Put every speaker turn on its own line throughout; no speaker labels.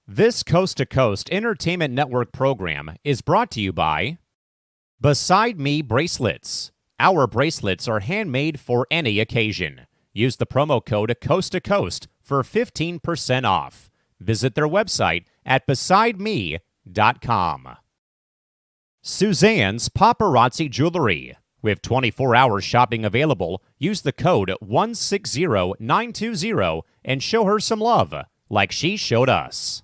This Coast to Coast Entertainment Network program is brought to you by Beside Me Bracelets. Our bracelets are handmade for any occasion. Use the promo code Coast to Coast for 15% off. Visit their website at besideme.com. Suzanne's Paparazzi Jewelry. With 24-hour shopping available, use the code 160920 and show her some love, like she showed us.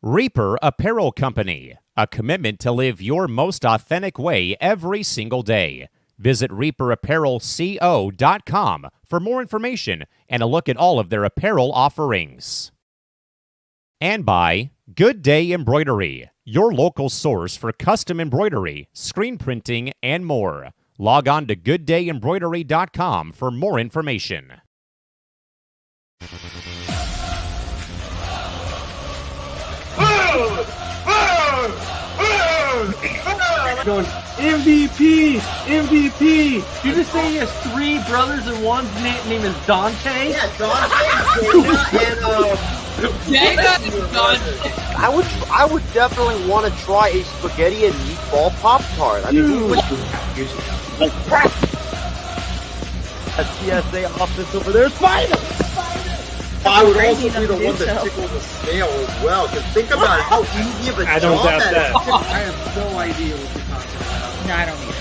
Reaper Apparel Company, a commitment to live your most authentic way every single day. Visit reaperapparelco.com for more information and a look at all of their apparel offerings. And by Good Day Embroidery, your local source for custom embroidery, screen printing, and more. Log on to gooddayembroidery.com for more information.
Going MVP. Did you just say he has three brothers and one's name is Dante?
Yeah, Dante,
Dana and Dante.
I would definitely want to try a spaghetti and meatball Pop-Tart. I mean, a TSA office over there is fine. I would also be the one that tickled the snail as well. Because think about how easy of a
I don't
job
doubt that.
I have no idea what you're talking about.
No, I don't either.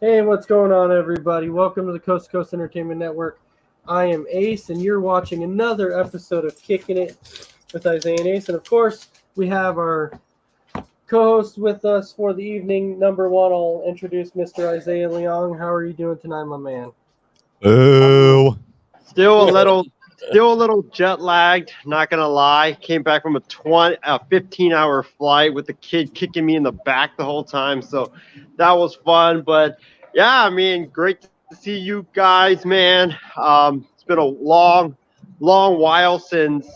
Hey, what's going on, everybody? Welcome to the Coast to Coast Entertainment Network. I am Ace, and you're watching another episode of Kicking It with Isaiah and Ace. And, of course, we have our co-host with us for the evening. Number one, I'll introduce Mr. Isaiah Leong. How are you doing tonight, my man?
Ooh.
Still a little jet lagged, not gonna lie. Came back from a 15-hour flight with the kid kicking me in the back the whole time, so that was fun. But yeah, I mean, great to see you guys, man. It's been a long while since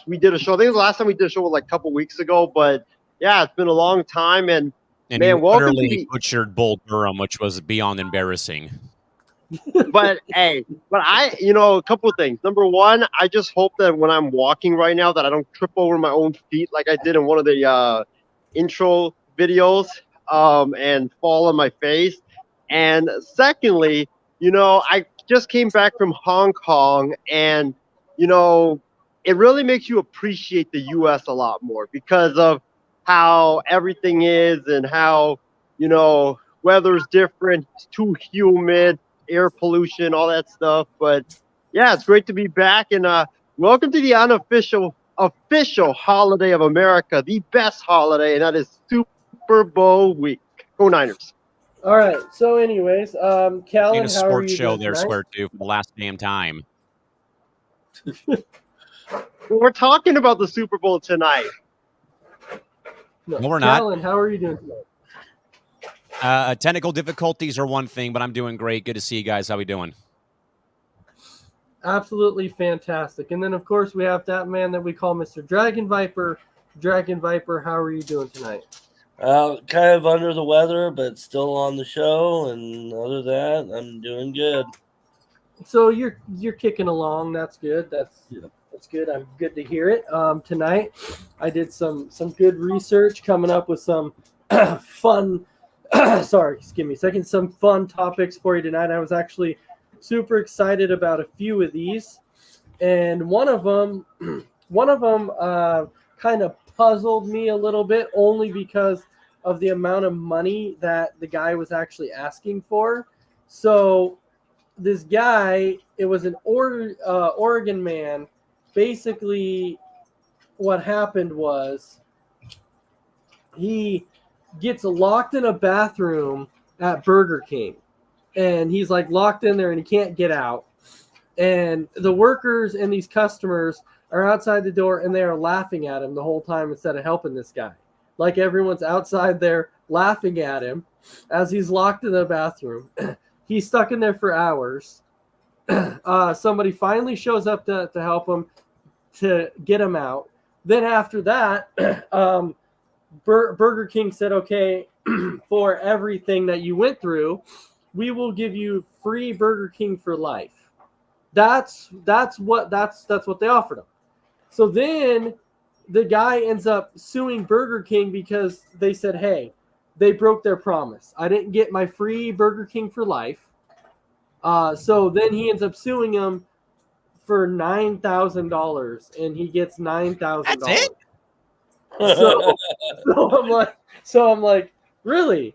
we did a show. I think the last time we did a show was like a couple weeks ago, but yeah, it's been a long time, and man,
you
welcome to
utterly butchered Bull Durham, which was beyond embarrassing.
But a couple of things. Number one, I just hope that when I'm walking right now that I don't trip over my own feet like I did in one of the intro videos and fall on my face. And secondly, I just came back from Hong Kong, and it really makes you appreciate the U.S. a lot more because of how everything is and how weather's different, it's too humid, air pollution, all that stuff. But yeah, it's great to be back, and welcome to the official holiday of America, the best holiday, and that is Super Bowl week. Go Niners.
All right. So, anyways, Callan,
Ain't a
how are
sports
you
show
doing
there,
tonight?
swear to, for the last damn time.
We're talking about the Super Bowl tonight.
No, we're not.
Callan, how are you doing tonight?
Technical difficulties are one thing, but I'm doing great. Good to see you guys. How we doing?
Absolutely fantastic. And then, of course, we have that man that we call Mr. Dragon Viper. Dragon Viper, how are you doing tonight?
Kind of under the weather, but still on the show. And other than that, I'm doing good.
So you're kicking along. That's good. That's good. I'm good to hear it. Tonight, I did some good research, coming up with some fun. Sorry, give me a second. Some fun topics for you tonight. I was actually super excited about a few of these, and one of them kind of puzzled me a little bit, only because of the amount of money that the guy was actually asking for. So this guy, it was an Oregon man. Basically, what happened was he gets locked in a bathroom at Burger King, and he's like locked in there and he can't get out. And the workers and these customers are outside the door, and they are laughing at him the whole time instead of helping this guy. Like, everyone's outside there laughing at him as he's locked in the bathroom. He's stuck in there for hours. Somebody finally shows up to help him, to get him out. Then after that, Burger King said, okay, for everything that you went through, we will give you free Burger King for life. That's what they offered him. So then the guy ends up suing Burger King because they said, hey, they broke their promise. I didn't get my free Burger King for life. So then he ends up suing him for $9,000, and he gets $9,000.
That's it?
So I'm like, really?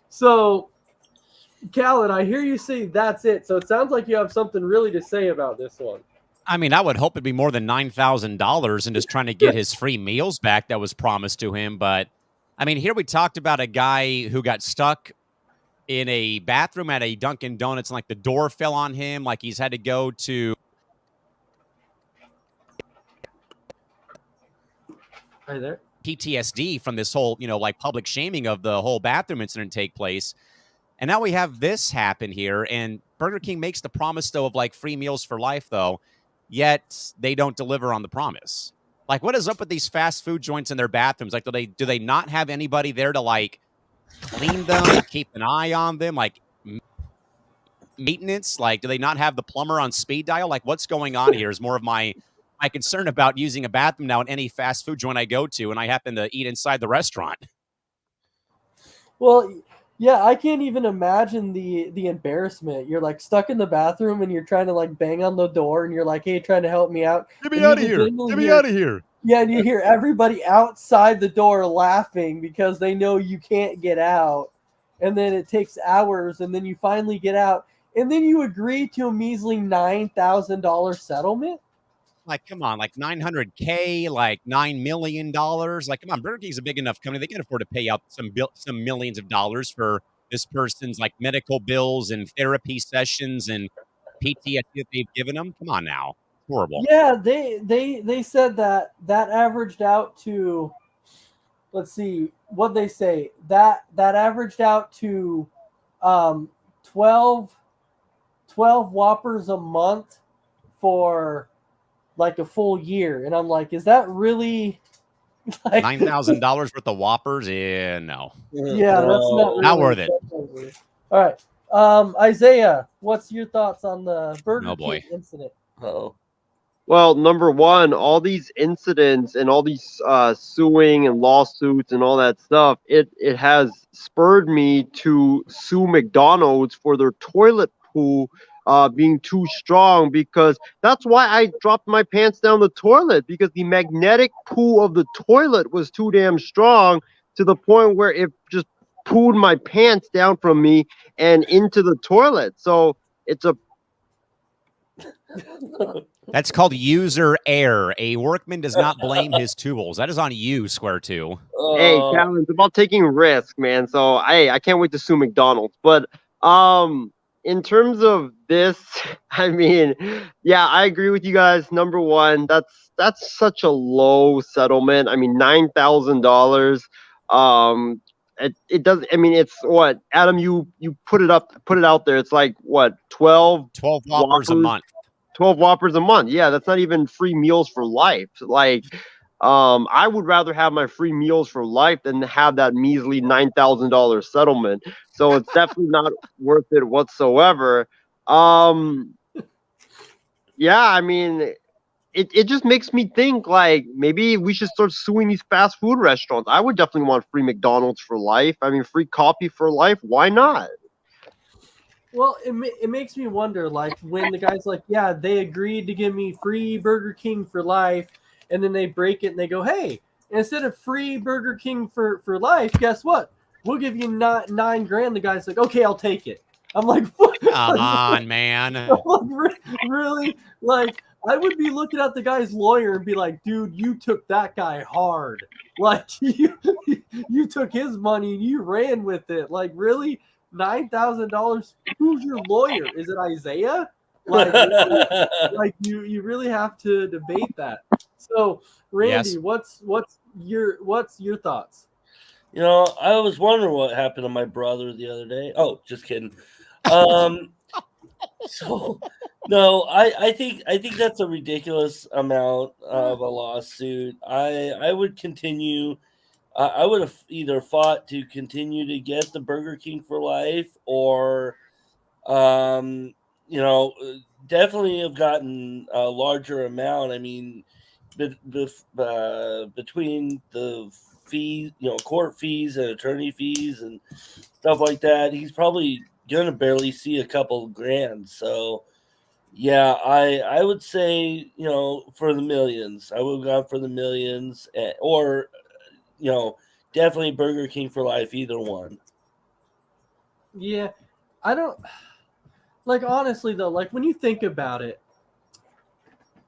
So, Khaled, I hear you say that's it. So it sounds like you have something really to say about this one.
I mean, I would hope it'd be more than $9,000 and just trying to get his free meals back that was promised to him. But I mean, here we talked about a guy who got stuck in a bathroom at a Dunkin' Donuts, and like the door fell on him, like he's had to go to.
Are you there?
PTSD from this whole, like public shaming of the whole bathroom incident take place. And now we have this happen here, and Burger King makes the promise, though, of like free meals for life, though, yet they don't deliver on the promise. Like, what is up with these fast food joints in their bathrooms? Like, do they not have anybody there to like clean them, keep an eye on them, like maintenance? Like, do they not have the plumber on speed dial? Like, what's going on here is more of my concern about using a bathroom now in any fast food joint I go to, and I happen to eat inside the restaurant.
Well, yeah, I can't even imagine the embarrassment. You're like stuck in the bathroom and you're trying to like bang on the door and you're like, hey, trying to help me out.
Get me out of here. Get me out of here.
Yeah, and you hear everybody outside the door laughing because they know you can't get out. And then it takes hours, and then you finally get out. And then you agree to a measly $9,000 settlement?
Like, come on, like $900K, like $9 million. Like, come on, Burger King's a big enough company. They can afford to pay out some millions of dollars for this person's like medical bills and therapy sessions and PTSD that they've given them. Come on now. Horrible.
Yeah, they said that averaged out to, let's see, what they say, that averaged out to 12 Whoppers a month for like a full year. And I'm like, is that really like
$9,000 worth of Whoppers? Yeah, no.
Yeah, that's not really
not worth it.
All right. Isaiah, what's your thoughts on the Burger King incident?
Oh.
Well, number one, all these incidents and all these suing and lawsuits and all that stuff, it has spurred me to sue McDonald's for their toilet poo being too strong, because that's why I dropped my pants down the toilet, because the magnetic poo of the toilet was too damn strong to the point where it just pooed my pants down from me and into the toilet. So it's a
That's called user error. A workman does not blame his tools. That is on you, Square Two.
Hey, Calvin, it's about taking risk, man. So I can't wait to sue McDonald's. But in terms of this, I mean, yeah, I agree with you guys. Number one, that's such a low settlement. I mean, $9,000. It does. I mean, it's what, Adam, you put it out there. It's like what, 12
Whoppers a month.
12 Whoppers a month. Yeah, that's not even free meals for life. Like, I would rather have my free meals for life than have that measly $9,000 settlement. So it's definitely not worth it whatsoever. Yeah, I mean, it just makes me think, like, maybe we should start suing these fast food restaurants. I would definitely want free McDonald's for life. I mean, free coffee for life. Why not?
Well, it makes me wonder, like, when the guy's like, yeah, they agreed to give me free Burger King for life, and then they break it and they go, hey, instead of free Burger King for life, guess what? We'll give you $9,000. The guy's like, okay, I'll take it. I'm like, what?
Come on, man.
Really? Like, I would be looking at the guy's lawyer and be like, dude, you took that guy hard. Like, you took his money and you ran with it. Like, really? $9,000? Who's your lawyer? Is it Isaiah? Like, like you really have to debate that. So, Randy,
Yes.
what's your thoughts?
You know, I was wondering what happened to my brother the other day. Oh, just kidding. So no, I think that's a ridiculous amount of a lawsuit. I would continue I would have either fought to continue to get the Burger King for life, or, definitely have gotten a larger amount. I mean, between the fees, court fees and attorney fees and stuff like that, he's probably gonna barely see a couple grand. So, yeah, I would say, for the millions, I would have gone for the millions, or definitely Burger King for life, either one.
Yeah, I don't like, honestly though, like when you think about it,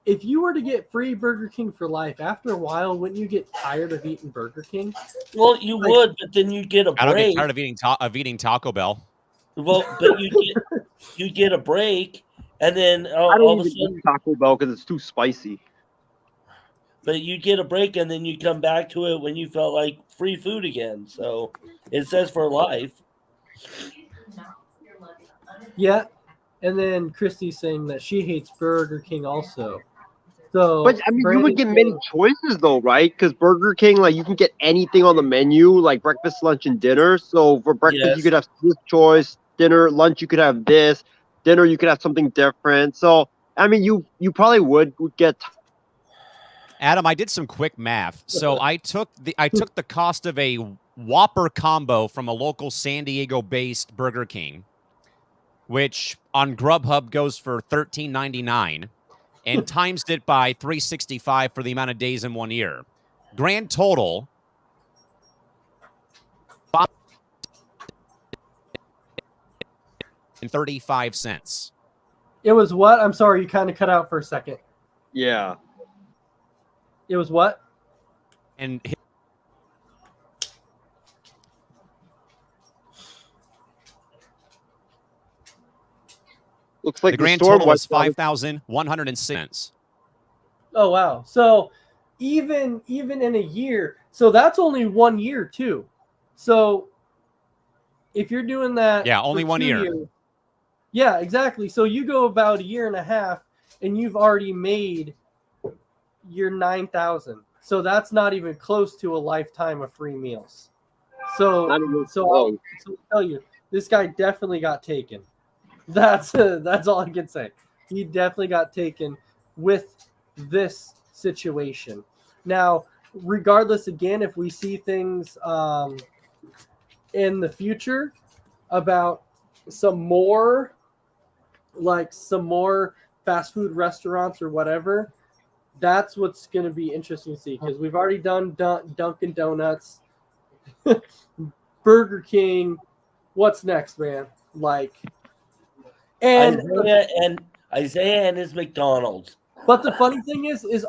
if you were to get free Burger King for life, after a while, wouldn't you get tired of eating Burger King?
Well, you would, but then you get a
I don't get
break.
tired of eating Taco Bell.
Well, but you get a break, and then
I
all
don't
of a
even
sudden,
eat Taco Bell because it's too spicy.
but you get a break, and then you come back to it when you felt like free food again. So it says for life.
Yeah, and then Christy's saying that she hates Burger King also. So,
But I mean, you would get many choices though, right? Because Burger King, like, you can get anything on the menu, like breakfast, lunch, and dinner. So for breakfast,
Yes.
you could have this choice. Dinner, lunch, you could have this. Dinner, you could have something different. So I mean, you probably would get.
Adam, I did some quick math. So I took the cost of a Whopper combo from a local San Diego-based Burger King, which on Grubhub goes for $13.99, and times it by 365 for the amount of days in 1 year. Grand total, $5.35.
It was what? I'm sorry, you kind of cut out for a second.
Yeah.
It was what?
And
Looks like
the grand
storm
total was
wiped out-
$5,106.
Oh wow! So even in a year, so that's only 1 year too. So if you're doing that,
Yeah, only
for
1
2
year.
years- yeah, exactly. So you go about a year and a half, and you've already made your 9,000. So that's not even close to a lifetime of free meals. So
Not even
so
close.
I'll tell you, this guy definitely got taken. That's all I can say. He definitely got taken with this situation. Now, regardless, again, if we see things in the future about some more fast food restaurants or whatever, that's what's going to be interesting to see, because we've already done Dunkin' Donuts, Burger King. What's next, man?
Isaiah and his McDonald's.
But the funny thing is it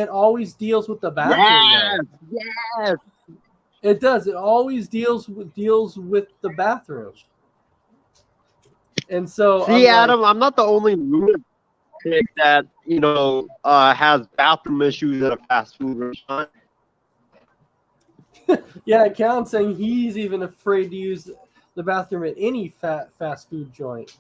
always deals with the bathroom.
Yes,
though.
yes.
It does. It always deals with the bathroom. And so
See, Adam, I'm not the only lunatic that has bathroom issues at a fast food restaurant.
yeah, Callan's saying he's even afraid to use the bathroom at any fast food joint.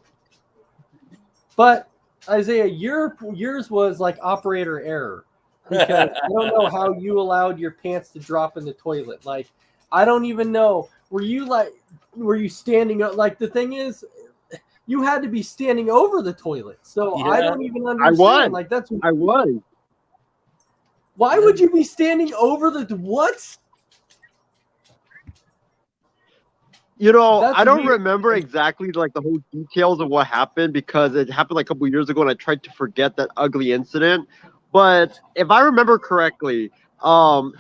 But Isaiah, yours was like operator error, because I don't know how you allowed your pants to drop in the toilet. Like, I don't even know. Were you standing up? Like, the thing is, you had to be standing over the toilet. So
Yeah.
I don't even understand.
was.
Like, that's
I was.
why would you be standing over the what? That's
I don't
weird.
remember exactly like the whole details of what happened, because it happened like a couple years ago and I tried to forget that ugly incident. But if I remember correctly,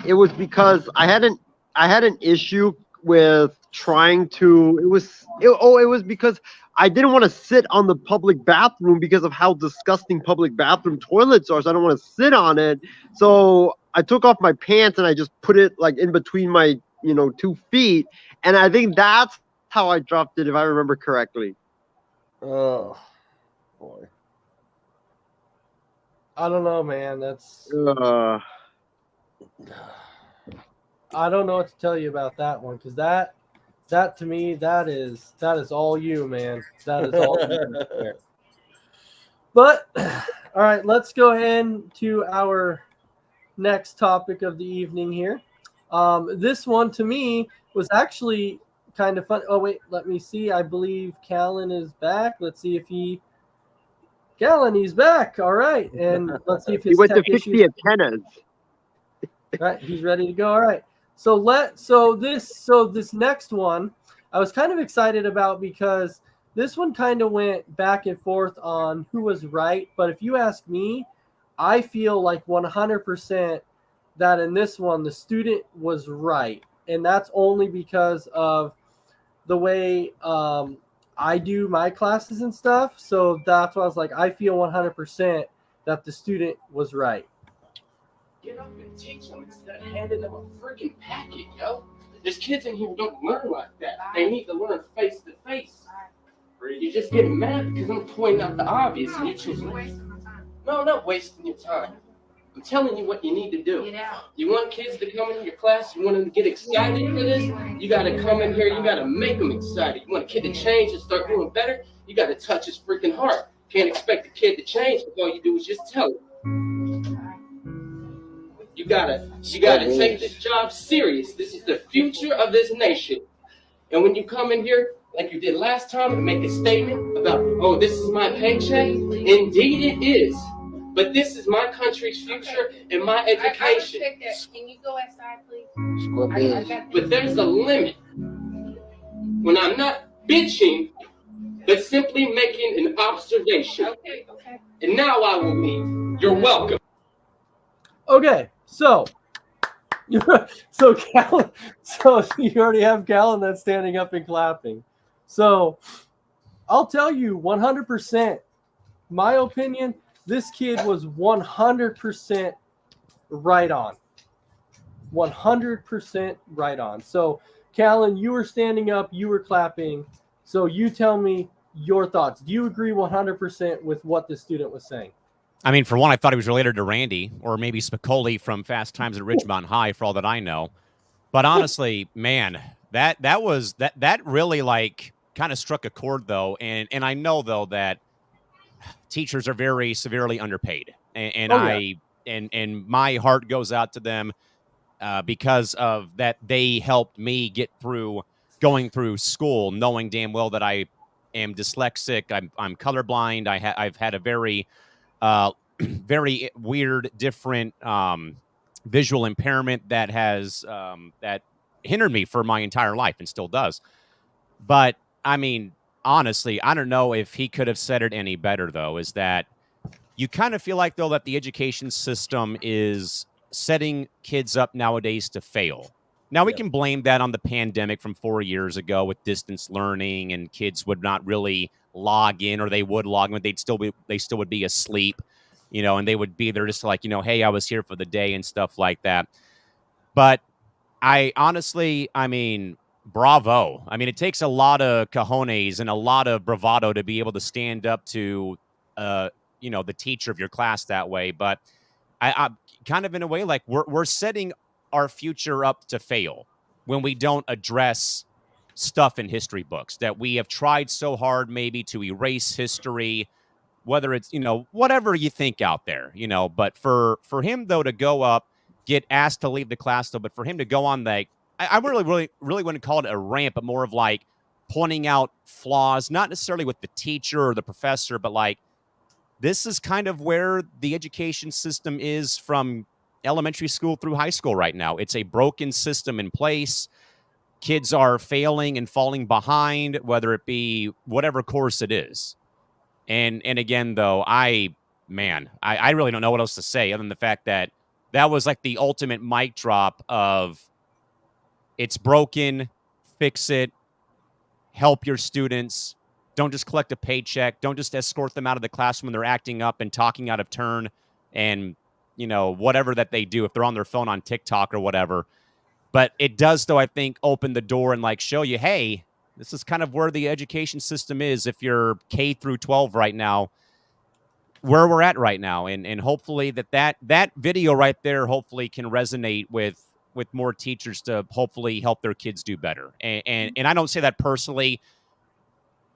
it was because I had an issue with trying to. It was because I didn't want to sit on the public bathroom because of how disgusting public bathroom toilets are. So I don't want to sit on it. So I took off my pants and I just put it like in between my 2 feet. And I think that's how I dropped it, if I remember correctly.
Oh, boy.
I don't know, man. That's
Uh,
I don't know what to tell you about that one, because that to me, that is all you, man. That is all you. But all right, let's go ahead to our next topic of the evening here. This one to me was actually kind of fun. Oh wait, let me see. I believe Callan is back. Let's see if Callan, he's back. All right, and let's see if
He
his
went to
tech
fix
issues.
the antennas.
Right, he's ready to go. All right. So this next one I was kind of excited about because this one kind of went back and forth on who was right, but if you ask me, I feel like 100% that in this one the student was right, and that's only because of the way I do my classes and stuff. So that's why I was like, I feel 100% that the student was right.
Get up and teach them instead of handing them a freaking packet, yo. There's kids in here who don't learn like that. They need to learn face to face. You're just getting mad because I'm pointing out the obvious and you choose. No, I'm not wasting your time. I'm telling you what you need to do. You want kids to come into your class, you want them to get excited for this, you gotta come in here, you gotta make them excited. You want a kid to change and start doing better, you gotta touch his freaking heart. Can't expect a kid to change if all you do is just tell him. You gotta take this job serious. This is the future of this nation. And when you come in here, like you did last time, and make a statement about, oh, this is my paycheck, indeed it is. But this is my country's future and my education.
Can you go outside, please?
But there's a limit. When I'm not bitching, but simply making an observation.
Okay.
And now I will leave. You're welcome.
Okay, so Callan, so you already have Callan that's standing up and clapping. So I'll tell you 100%, my opinion, this kid was 100% right on. 100% right on. So Callan, you were standing up, you were clapping. So you tell me your thoughts. Do you agree 100% with what the student was saying?
I mean, for one, I thought he was related to Randy or maybe Spicoli from Fast Times at Ridgemont High, for all that I know. But honestly, man, that really like kind of struck a chord though, and I know though that teachers are very severely underpaid, and and my heart goes out to them because of that. They helped me get through going through school, knowing damn well that I am dyslexic, I'm colorblind, I've had a very very weird, different visual impairment that has that hindered me for my entire life and still does. But I mean, honestly, I don't know if he could have said it any better, though, is that you kind of feel like, though, that the education system is setting kids up nowadays to fail. Now, we can blame that on the pandemic from 4 years ago with distance learning, and kids would not really log in, or they would log in, but they still would be asleep, you know, and they would be there just like, you know, hey, I was here for the day and stuff like that. But I honestly, I mean, bravo. I mean, it takes a lot of cojones and a lot of bravado to be able to stand up to, you know, the teacher of your class that way. But I kind of in a way, like we're setting our future up to fail when we don't address stuff in history books that we have tried so hard maybe to erase history, whether it's, you know, whatever you think out there, you know. But for him, though, to go up, get asked to leave the class, though, but for him to go on, like, I really wouldn't call it a rant, but more of like pointing out flaws, not necessarily with the teacher or the professor, but like, this is kind of where the education system is from elementary school through high school right now. It's a broken system in place. Kids are failing and falling behind, whether it be whatever course it is. And again, though, I really don't know what else to say other than the fact that that was like the ultimate mic drop of it's broken, fix it, help your students. Don't just collect a paycheck. Don't just escort them out of the classroom when they're acting up and talking out of turn and, you know, whatever that they do, if they're on their phone on TikTok or whatever. But it does, though, I think, open the door and like show you, hey, this is kind of where the education system is if you're K through 12 right now, where we're at right now. And hopefully that video right there hopefully can resonate with more teachers to hopefully help their kids do better. And I don't say that personally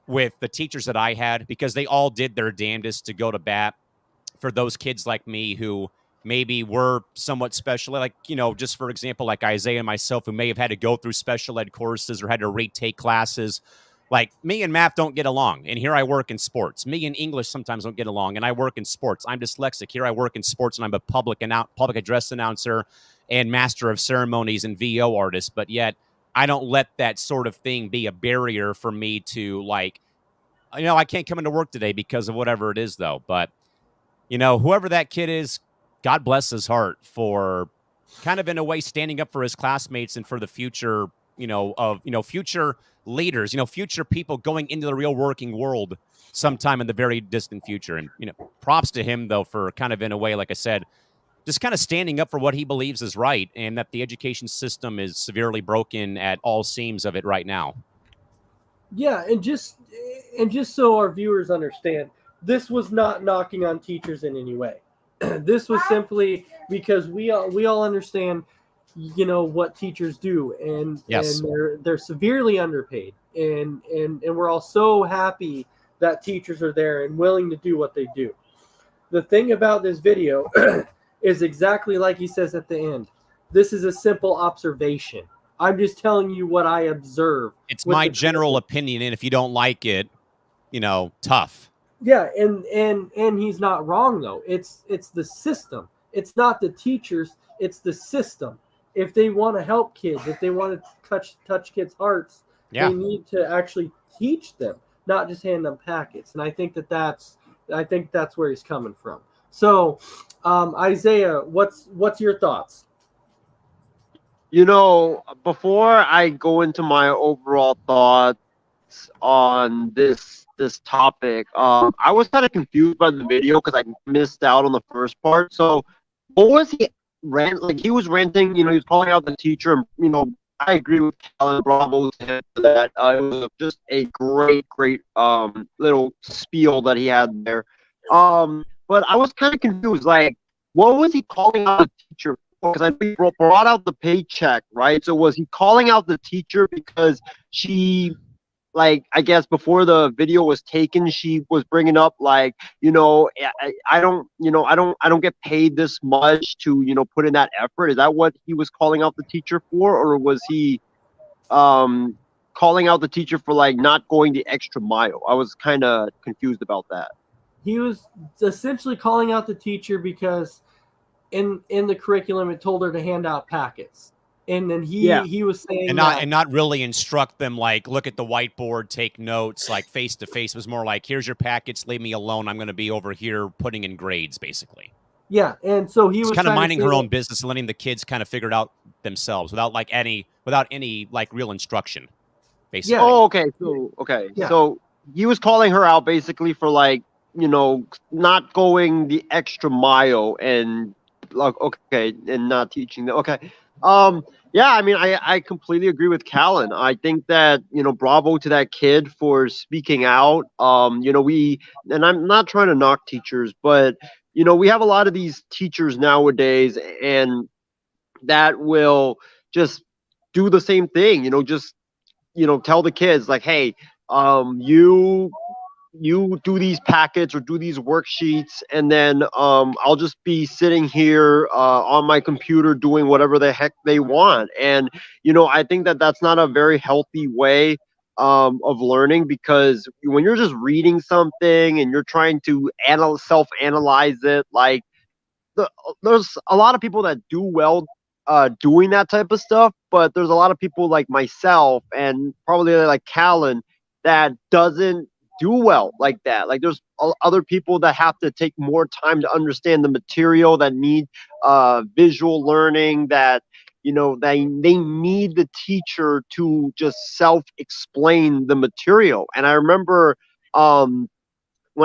with the teachers that I had, because they all did their damnedest to go to bat for those kids like me who maybe were somewhat special, like, you know, just for example, like Isaiah and myself, who may have had to go through special ed courses or had to retake classes. Like, me and math don't get along, and here I work in sports. Me and English sometimes don't get along, and I work in sports. I'm dyslexic. Here I work in sports, and I'm a public address announcer and master of ceremonies and VO artist. But yet, I don't let that sort of thing be a barrier for me to, like, you know, I can't come into work today because of whatever it is, though. But, you know, whoever that kid is, God bless his heart for kind of in a way standing up for his classmates and for the future, you know, of, you know, future leaders, you know, future people going into the real working world sometime in the very distant future. And, you know, props to him, though, for kind of in a way, like I said, just kind of standing up for what he believes is right, and that the education system is severely broken at all seams of it right now.
Yeah, and just so our viewers understand, this was not knocking on teachers in any way. This was simply because we all understand, you know, what teachers do, and
yes,
and they're severely underpaid, and we're all so happy that teachers are there and willing to do what they do. The thing about this video is exactly like he says at the end. This is a simple observation. I'm just telling you what I observe.
It's my general opinion, and if you don't like it, you know, tough.
Yeah, and he's not wrong, though. It's the system. It's not the teachers. It's the system. If they want to help kids, if they want to touch kids' hearts,
yeah,
they need to actually teach them, not just hand them packets. And I think that's where he's coming from. So, Isaiah, what's your thoughts?
You know, before I go into my overall thoughts on this topic, I was kind of confused by the video because I missed out on the first part. So, what was he like? He was ranting. You know, he was calling out the teacher, and you know, I agree with Callan. Bravo to him for that. It was just a great little spiel that he had there. But I was kind of confused. Like, what was he calling out the teacher? Because I know he brought out the paycheck, right? So was he calling out the teacher because she, like, I guess before the video was taken, she was bringing up, like, you know, I don't get paid this much to, you know, put in that effort. Is that what he was calling out the teacher for, or was he calling out the teacher for, like, not going the extra mile? I was kind of confused about that.
He was essentially calling out the teacher because in the curriculum it told her to hand out packets, and then he was saying
and not really instruct them, like, look at the whiteboard, take notes, like face to face. It was more like, here's your packets, leave me alone, I'm going to be over here putting in grades, basically.
Yeah, and so he was
kind of minding her own business and letting the kids kind of figure it out themselves without any like real instruction, basically.
Yeah.
Oh, okay. So he was calling her out basically for, like, you know, not going the extra mile and, like, okay, and not teaching them. Okay. Yeah, I mean, I completely agree with Callan. I think that, you know, bravo to that kid for speaking out. You know, and I'm not trying to knock teachers, but, you know, we have a lot of these teachers nowadays, and that will just do the same thing, you know, just, you know, tell the kids, like, hey, you do these packets or do these worksheets, and then I'll just be sitting here on my computer doing whatever the heck they want. And, you know, I think that that's not a very healthy way of learning, because when you're just reading something and you're trying to self-analyze it, like, there's a lot of people that do well doing that type of stuff, but there's a lot of people like myself and probably like Callan that doesn't do well like that. Like, there's other people that have to take more time to understand the material, that need visual learning, that, you know, they need the teacher to just self-explain the material. And I remember when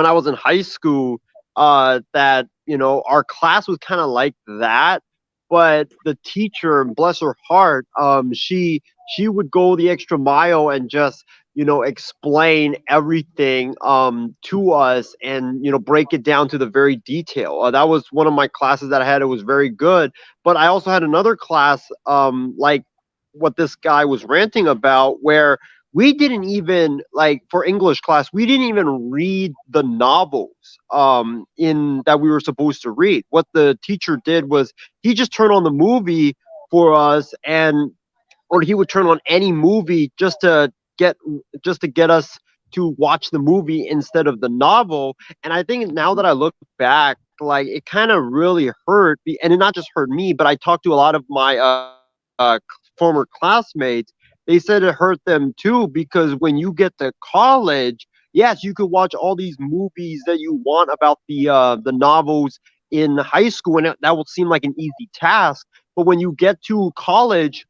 I was in high school that, you know, our class was kind of like that, but the teacher, bless her heart, she would go the extra mile and just, you know, explain everything to us, and, you know, break it down to the very detail. That was one of my classes that I had. It was very good. But I also had another class like what this guy was ranting about, where we didn't even, like, for English class, we didn't even read the novels in that we were supposed to read. What the teacher did was he just turned on the movie for us, and or he would turn on any movie get just to get us to watch the movie instead of the novel. And I think now that I look back, like, it kind of really hurt, and it not just hurt me, but I talked to a lot of my uh, former classmates. They said it hurt them too, because when you get to college, yes, you could watch all these movies that you want about the novels in high school, and that will seem like an easy task. But when you get to college,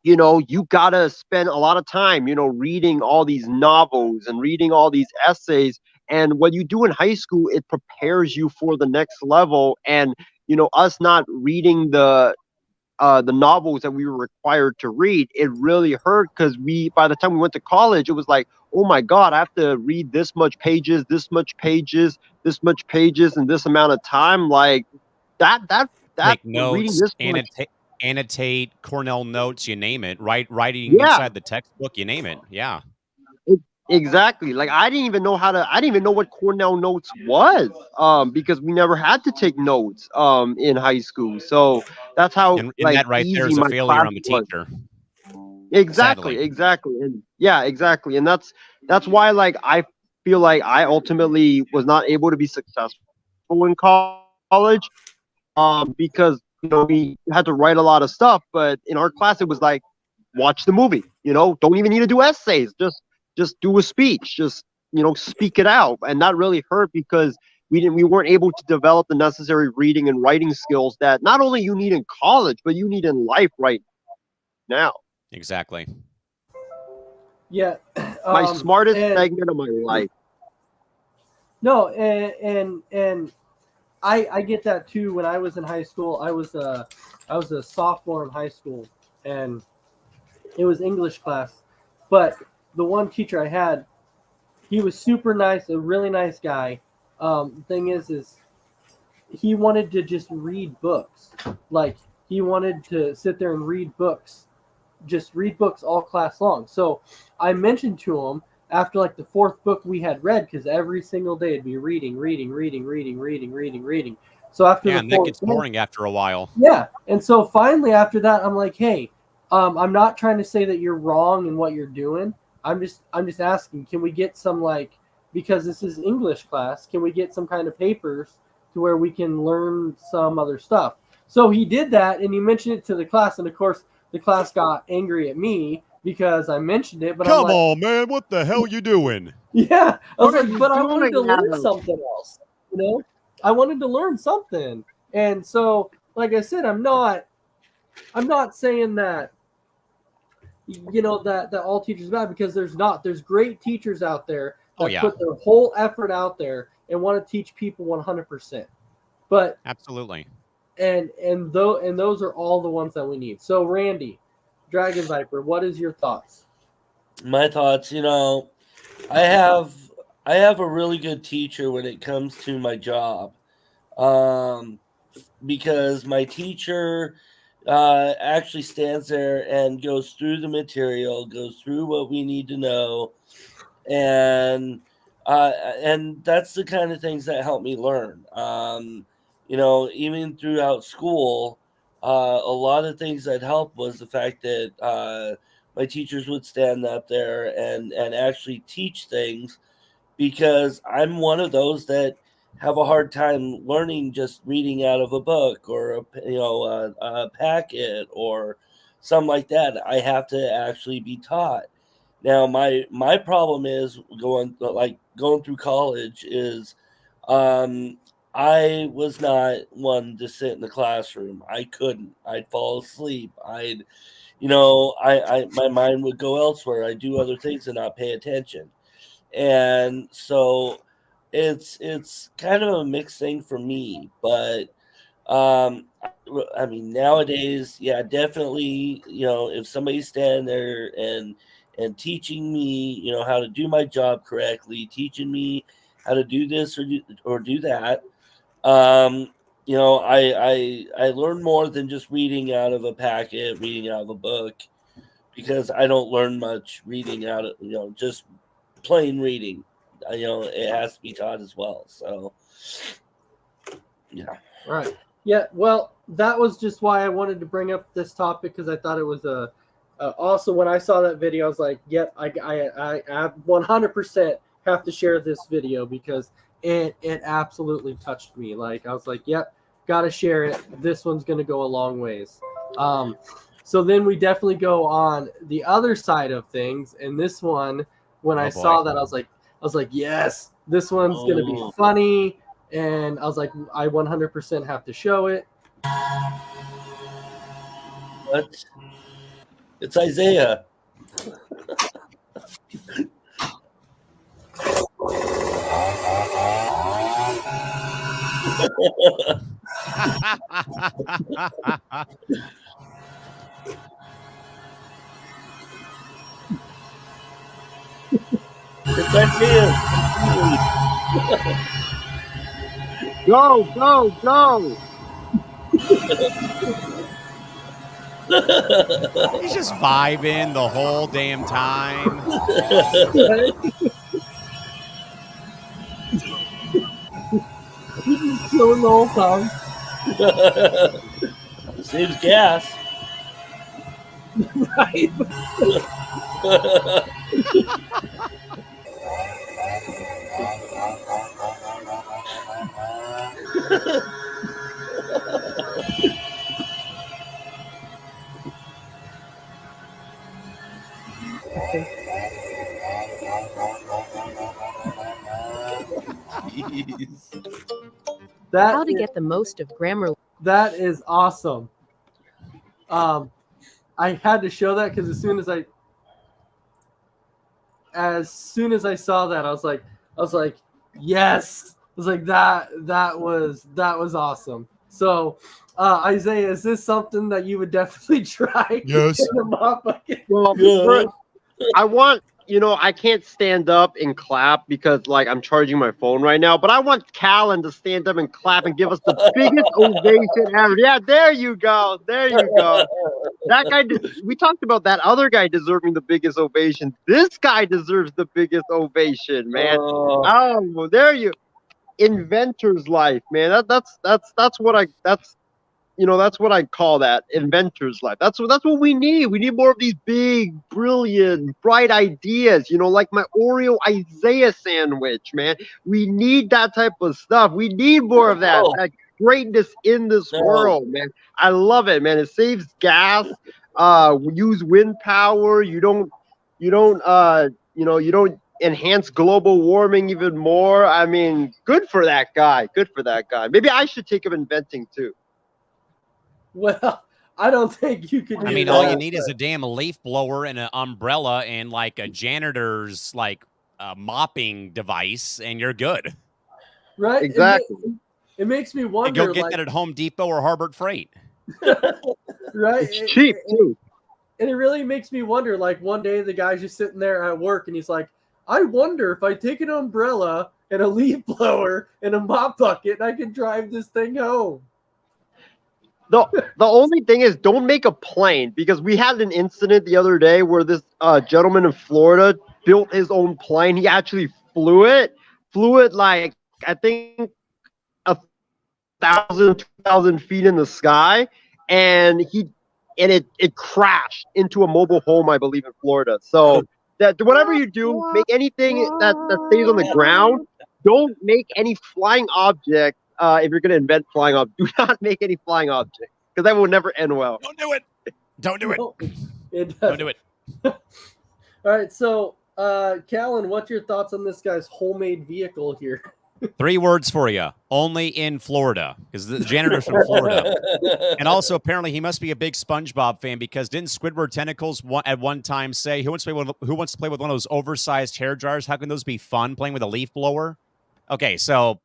you gotta spend a lot of time, reading all these novels and reading all these essays. And what you do in high school, it prepares you for the next level. And us not reading the novels that we were required to read, it really hurt, because by the time we went to college, it was like, oh my God, I have to read this much pages, this much pages, this much pages, and this amount of time. Like that
Take
reading
notes,
this much.
annotate, Cornell notes, you name it. Writing
Yeah.
inside the textbook, you name it. Yeah.
Exactly. Like, I didn't even know what Cornell Notes was, because we never had to take notes in high school. So that's how,
And
like,
that right there
easy
is a
my
failure
class
on the
was.
teacher.
Exactly,
Sadly.
exactly. And yeah, exactly. And that's why, like, I feel like I ultimately was not able to be successful in college, because we had to write a lot of stuff, but in our class it was like, watch the movie, don't even need to do essays, just do a speech, just speak it out. And that really hurt, because we weren't able to develop the necessary reading and writing skills that not only you need in college, but you need in life right now.
Exactly.
Yeah.
My smartest
and-
segment of my life.
No, and I get that too. When I was in high school, I was a sophomore in high school, and it was English class. But the one teacher I had, he was super nice, a really nice guy. The thing is he wanted to just read books. Like, he wanted to sit there and read books, just read books all class long. So I mentioned to him after like the fourth book we had read, because every single day it'd be reading. So after
Yeah,
the
and that
fourth
gets
book,
boring after a while.
yeah. And so finally after that, I'm like, hey, I'm not trying to say that you're wrong in what you're doing. I'm just asking, can we get some, like, because this is English class, can we get some kind of papers to where we can learn some other stuff? So he did that, and he mentioned it to the class, and of course the class got angry at me because I mentioned it. But I'm like,
on, man, what the hell you doing?
yeah, I was
What are
like,
you
but I
doing
wanted to learn
now?
something else. I wanted to learn something, and so, like I said, I'm not saying that that all teachers are bad, because there's great teachers out there that put their whole effort out there and want to teach people 100%. But
Absolutely.
and those are all the ones that we need. So Randy, Dragon Viper, what is your thoughts?
My thoughts, I have a really good teacher when it comes to my job, because my teacher actually stands there and goes through the material, goes through what we need to know, and that's the kind of things that help me learn. Even throughout school, a lot of things that helped was the fact that my teachers would stand up there and actually teach things, because I'm one of those that have a hard time learning just reading out of a book or a packet or something like that. I have to actually be taught. Now my problem is going through college is I was not one to sit in the classroom. I couldn't. I'd fall asleep. My mind would go elsewhere. I'd do other things and not pay attention. And so it's kind of a mixed thing for me, but I mean, nowadays, yeah, definitely, if somebody's standing there and teaching me, how to do my job correctly, teaching me how to do this or do that, I learn more than just reading out of a packet, reading out of a book, because I don't learn much reading out of just plain reading. It has to be taught as well. So yeah.
Right. Yeah. Well, that was just why I wanted to bring up this topic, because I thought it was also when I saw that video, I was like, "Yep, I 100% have to share this video because it absolutely touched me." Like I was like, "Yep, got to share it. This one's gonna go a long ways." So then we definitely go on the other side of things, and this one, when I saw that, I was like, "Yes, this one's gonna be funny." And I was like, I 100% have to show it.
What? It's Isaiah. It's Isaiah.
Go, go, go!
He's just vibing the whole damn time.
He's just chilling the whole time.
Saves gas.
Right.
How to get the most of Grammarly.
That is awesome. I had to show that because as soon as I saw that, I was like, yes. I was like, that was awesome. So, Isaiah, is this something that you would definitely try?
Yes.
In the mop bucket?
Well, I want, I can't stand up and clap because, like, I'm charging my phone right now, but I want Callan to stand up and clap and give us the biggest ovation ever. Yeah, there you go. There you go. That guy, we talked about that other guy deserving the biggest ovation. This guy deserves the biggest ovation, man. Oh, there you inventor's life, man. That's what I call that, inventor's life. That's what we need. We need more of these big, brilliant, bright ideas. Like my Oreo Isaiah sandwich, man. We need that type of stuff. We need more of that. That greatness in this world, man. I love it, man. It saves gas. We use wind power. You don't enhance global warming even more. I mean, good for that guy. Good for that guy. Maybe I should take up inventing too.
Well, I don't think you could do
I mean,
that.
all you need is a damn leaf blower and an umbrella and like a janitor's mopping device, and you're good.
Right?
Exactly.
It makes me
And
wonder.
go get that at Home Depot or Harbor Freight.
Right?
It's cheap too.
And it really makes me wonder, like, one day the guy's just sitting there at work and he's like, I wonder if I take an umbrella and a leaf blower and a mop bucket, I can drive this thing home.
The only thing is, don't make a plane, because we had an incident the other day where this gentleman in Florida built his own plane. He actually flew it like, I think 1,000, 2,000 feet in the sky, and it crashed into a mobile home, I believe, in Florida. So that whatever you do, make anything that stays on the ground. Don't make any flying object. If you're going to invent flying objects, do not make any flying objects, because that will never end well.
Don't do it. Don't do it.
No, it
Don't do it.
All right, so Callan, what's your thoughts on this guy's homemade vehicle here?
3 words for you. Only in Florida, because the janitor's from Florida. And also, apparently, he must be a big SpongeBob fan, because didn't Squidward Tentacles at one time say, who wants to play with one of those oversized hair dryers? How can those be fun, playing with a leaf blower? Okay, so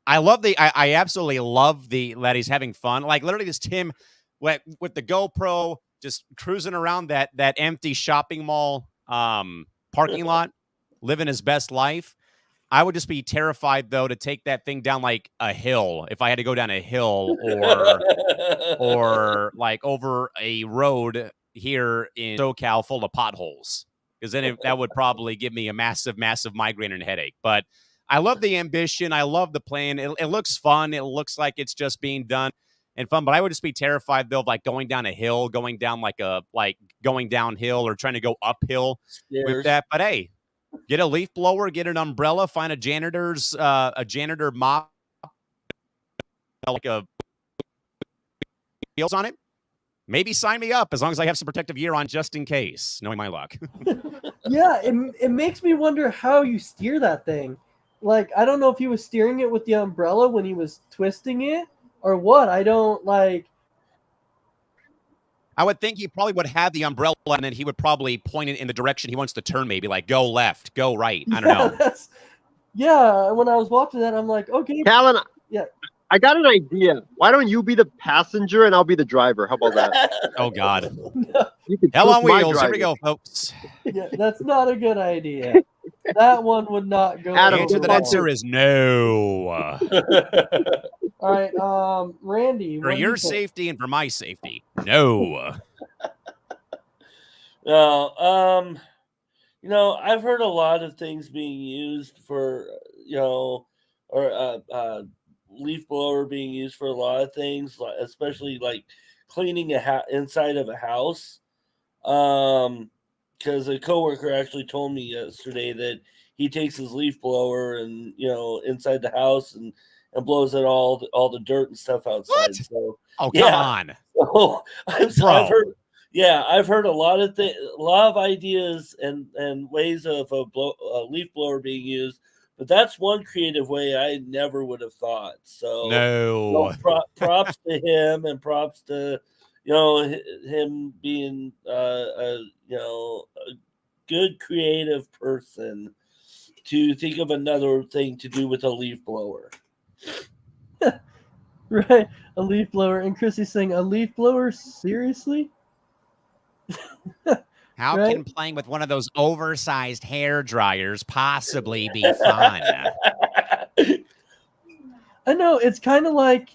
I absolutely love that he's having fun. Like, literally, this Tim with the GoPro just cruising around that empty shopping mall parking lot, living his best life. I would just be terrified, though, to take that thing down like a hill. If I had to go down a hill or like over a road here in SoCal full of potholes, because then that would probably give me a massive, massive migraine and headache. But I love the ambition. I love the plan. It looks fun. It looks like it's just being done and fun. But I would just be terrified though, of like going down a hill, going down going downhill or trying to go uphill with that. But hey, get a leaf blower, get an umbrella, find a janitor mop, like a wheels on it. Maybe sign me up as long as I have some protective gear on just in case, knowing my luck.
Yeah, it makes me wonder how you steer that thing. Like, I don't know if he was steering it with the umbrella when he was twisting it or what. I don't like.
I would think he probably would have the umbrella and then he would probably point it in the direction he wants to turn, maybe like go left, go right. I don't know.
Yeah, when I was watching that, I'm like, okay.
Callan,
yeah.
I got an idea. Why don't you be the passenger and I'll be the driver? How about that?
Oh, God.
You can
Hell on
twist my
wheels. Here we
driving.
go, folks.
Yeah, that's not a good idea. That one would not go.
Adam,
The answer to
good
that,
luck.
sir, is no.
All right, Randy.
For
what do
your
you think?
safety and for my safety, no.
No, you know, I've heard a lot of things being used for, you know, or leaf blower being used for a lot of things, especially like cleaning inside of a house. Because a coworker actually told me yesterday that he takes his leaf blower and, you know, inside the house and blows it all the dirt and stuff outside.
What?
So
Oh, come
yeah.
on.
So I've heard a lot of ideas and ways of a leaf blower being used, but that's one creative way I never would have thought. So
No.
props to him and props to, you know, him being a good creative person to think of another thing to do with a leaf blower.
Right, a leaf blower. And Chrissy's saying, a leaf blower? Seriously?
How
Right?
can playing with one of those oversized hair dryers possibly be fun?
I know, it's kind of like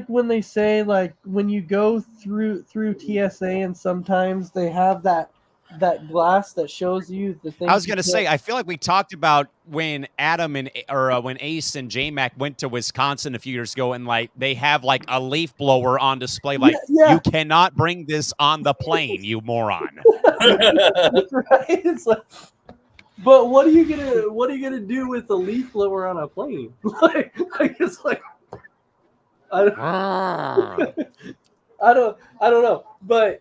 when they say, like, when you go through TSA and sometimes they have that glass that shows you the things.
I was going to say, I feel like we talked about when Adam when Ace and J-Mac went to Wisconsin a few years ago, and like they have like a leaf blower on display. Like,
Yeah.
you cannot bring this on the plane, you moron.
Right? It's like, but what are you gonna do with the leaf blower on a plane? like it's like I don't know, but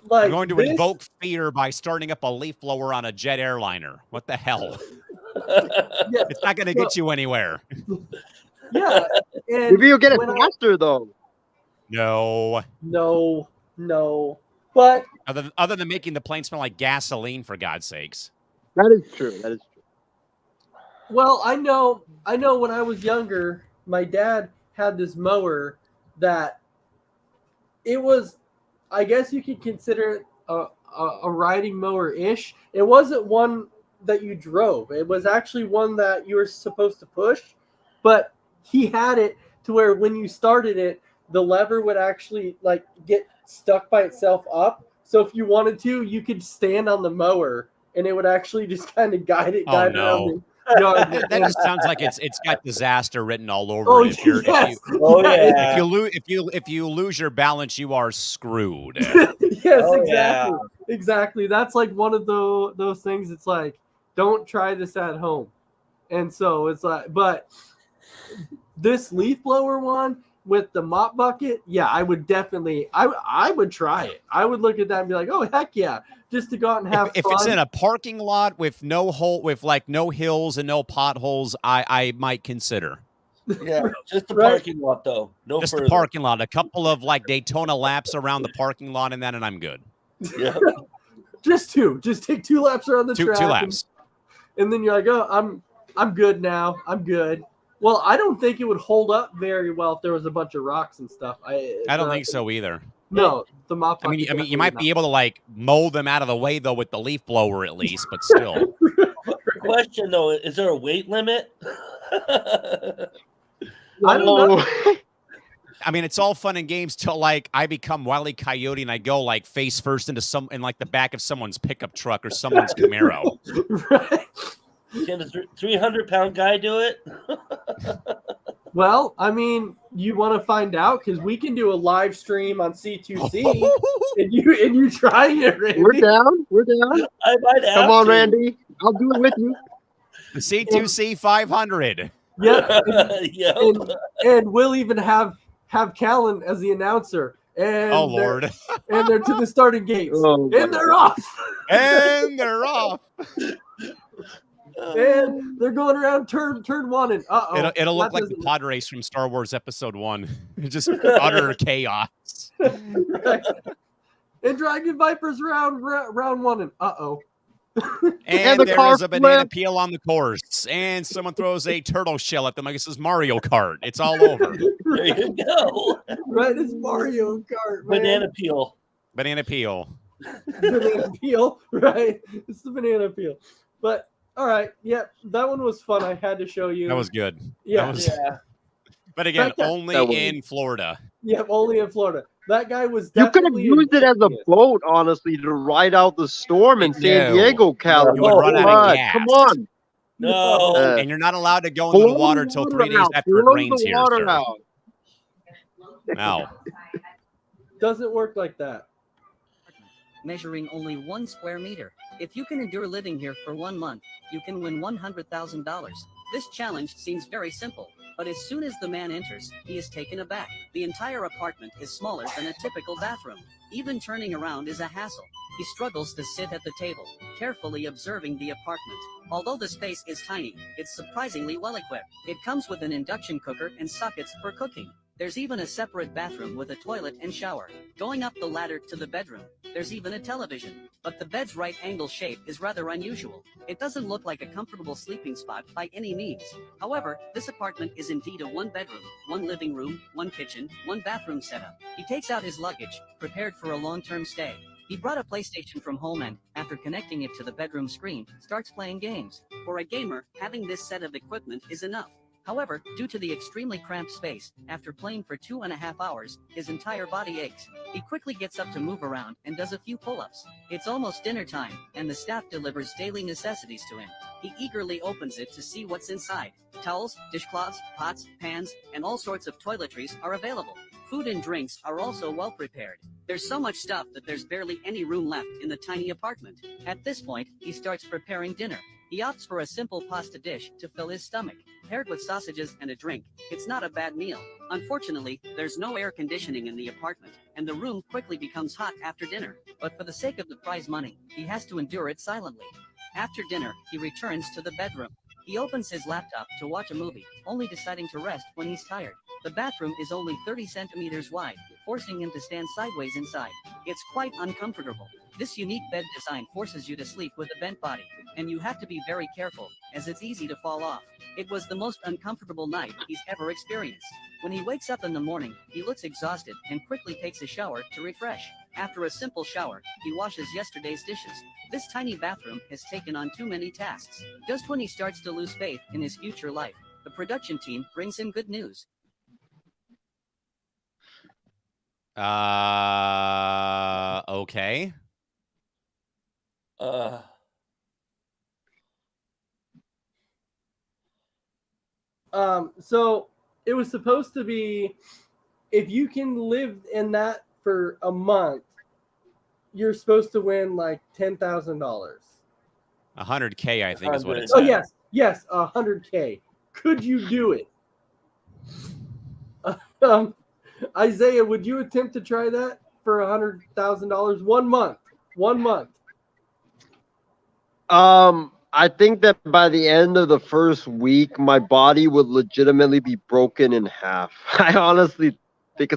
like
I'm going to
this-
invoke fear by starting up a leaf blower on a jet airliner. What the hell?
Yeah,
It's not going to get you anywhere.
yeah. And
Maybe you'll get it
when I-
faster though.
No.
No. But
Other than making the plane smell like gasoline, for God's sakes.
That is true.
well, I know when I was younger, my dad had this mower that it was, I guess you could consider it a riding mower-ish. It wasn't one that you drove. It was actually one that you were supposed to push, but he had it to where when you started it, the lever would actually like get stuck by itself up. So if you wanted to, you could stand on the mower and it would actually just kind of guide
Oh,
around
no.
the yard.
That just sounds like it's got disaster written all over
Oh,
it.
yes.
If you lose your balance, you are screwed.
Yes,
Oh,
exactly. That's like one of those things. It's like, don't try this at home. And so it's like, but this leaf blower one with the mop bucket, yeah, I would definitely, I would try it. I would look at that and be like, oh heck yeah, just to go out and have
If
fun.
it's in a parking lot with no hills and no potholes, I might consider.
Yeah, just the
Right.
parking lot though. No
Just
further.
the parking lot, a couple of like Daytona laps around the parking lot, and I'm good.
Yeah.
Just take 2 laps around the
Two
track.
laps.
And then you're like, oh, I'm good now. I'm good. Well, I don't think it would hold up very well if there was a bunch of rocks and stuff.
I don't think so either.
No, the mop.
I mean,
bucket
you might
definitely
be able to like mow them out of the way though with the leaf blower at least, but still.
Question though, is there a weight limit?
I don't know.
I mean, it's all fun and games till like I become Wile E. Coyote and I go like face first into in like the back of someone's pickup truck or someone's Camaro.
Right.
Can a 300-pound guy do it?
Well, I mean, you want to find out because we can do a live stream on C2C, and you try it, Randy.
We're down. We're down.
I might have
Come on,
to.
Randy. I'll do it with you.
The C2C 500.
Yeah,
Yep.
and we'll even have Callan as the announcer. And
Oh Lord.
And they're to the starting gates,
Oh,
and they're off,
And they're off.
and they're going around turn one, and
It'll look like the pod race from Star Wars Episode 1. Just utter chaos.
Right. And Dragon Vipers round one, and
And
the
there
car
is a banana
flipped.
peel on the course. And someone throws a turtle shell at them. I guess it's Mario Kart. It's all over.
There you go.
right, it's Mario Kart, man.
Banana peel.
Banana peel.
Banana peel, right? It's the banana peel. But all right, yeah, that one was fun. I had to show you.
That was good.
Yeah,
That was-
Yeah.
But again,
That
only
was-
in Florida.
yeah, only in Florida. That guy was.
You could have
definitely
used it as a
genius.
boat, honestly, to ride out the storm in San
No.
Diego, Cali.
You would run out of
Come on,
gas.
Come on.
No.
Uh,
And you're not allowed to go into the water until 3 days after it
Blow
rains
the
here,
water
sir.
out.
No.
Doesn't work like that.
Measuring only 1 square meter. If you can endure living here for 1 month, you can win $100,000. This challenge seems very simple, but as soon as the man enters, he is taken aback. The entire apartment is smaller than a typical bathroom. Even turning around is a hassle. He struggles to sit at the table, carefully observing the apartment. Although the space is tiny, it's surprisingly well equipped. It comes with an induction cooker and sockets for cooking. There's even a separate bathroom with a toilet and shower. Going up the ladder to the bedroom, there's even a television. But the bed's right angle shape is rather unusual. It doesn't look like a comfortable sleeping spot by any means. However, this apartment is indeed a 1-bedroom, 1 living room, 1 kitchen, 1 bathroom setup. He takes out his luggage, prepared for a long-term stay. He brought a PlayStation from home and, after connecting it to the bedroom screen, starts playing games. For a gamer, having this set of equipment is enough. However, due to the extremely cramped space, after playing for 2.5 hours, his entire body aches. He quickly gets up to move around and does a few pull-ups. It's almost dinner time, and the staff delivers daily necessities to him. He eagerly opens it to see what's inside. Towels, dishcloths, pots, pans, and all sorts of toiletries are available. Food and drinks are also well prepared. There's so much stuff that there's barely any room left in the tiny apartment. At this point, he starts preparing dinner. He opts for a simple pasta dish to fill his stomach. Paired with sausages and a drink, it's not a bad meal. Unfortunately, there's no air conditioning in the apartment, and the room quickly becomes hot after dinner. But for the sake of the prize money, he has to endure it silently. After dinner, he returns to the bedroom. He opens his laptop to watch a movie, only deciding to rest when he's tired. The bathroom is only 30 centimeters wide, forcing him to stand sideways inside. It's quite uncomfortable. This unique bed design forces you to sleep with a bent body, and you have to be very careful, as it's easy to fall off. It was the most uncomfortable night he's ever experienced. When he wakes up in the morning, he looks exhausted and quickly takes a shower to refresh. After a simple shower, he washes yesterday's dishes. This tiny bathroom has taken on too many tasks. Just when he starts to lose faith in his future life, the production team brings him good news.
Okay.
So it was supposed to be, if you can live in that for a month, you're supposed to win like $10,000.
100K, I think, is what it
Oh
said.
yes, 100K. Could you do it? Isaiah, would you attempt to try that for $100,000 1 month? 1 month.
I think that by the end of the first week, my body would legitimately be broken in half. I honestly think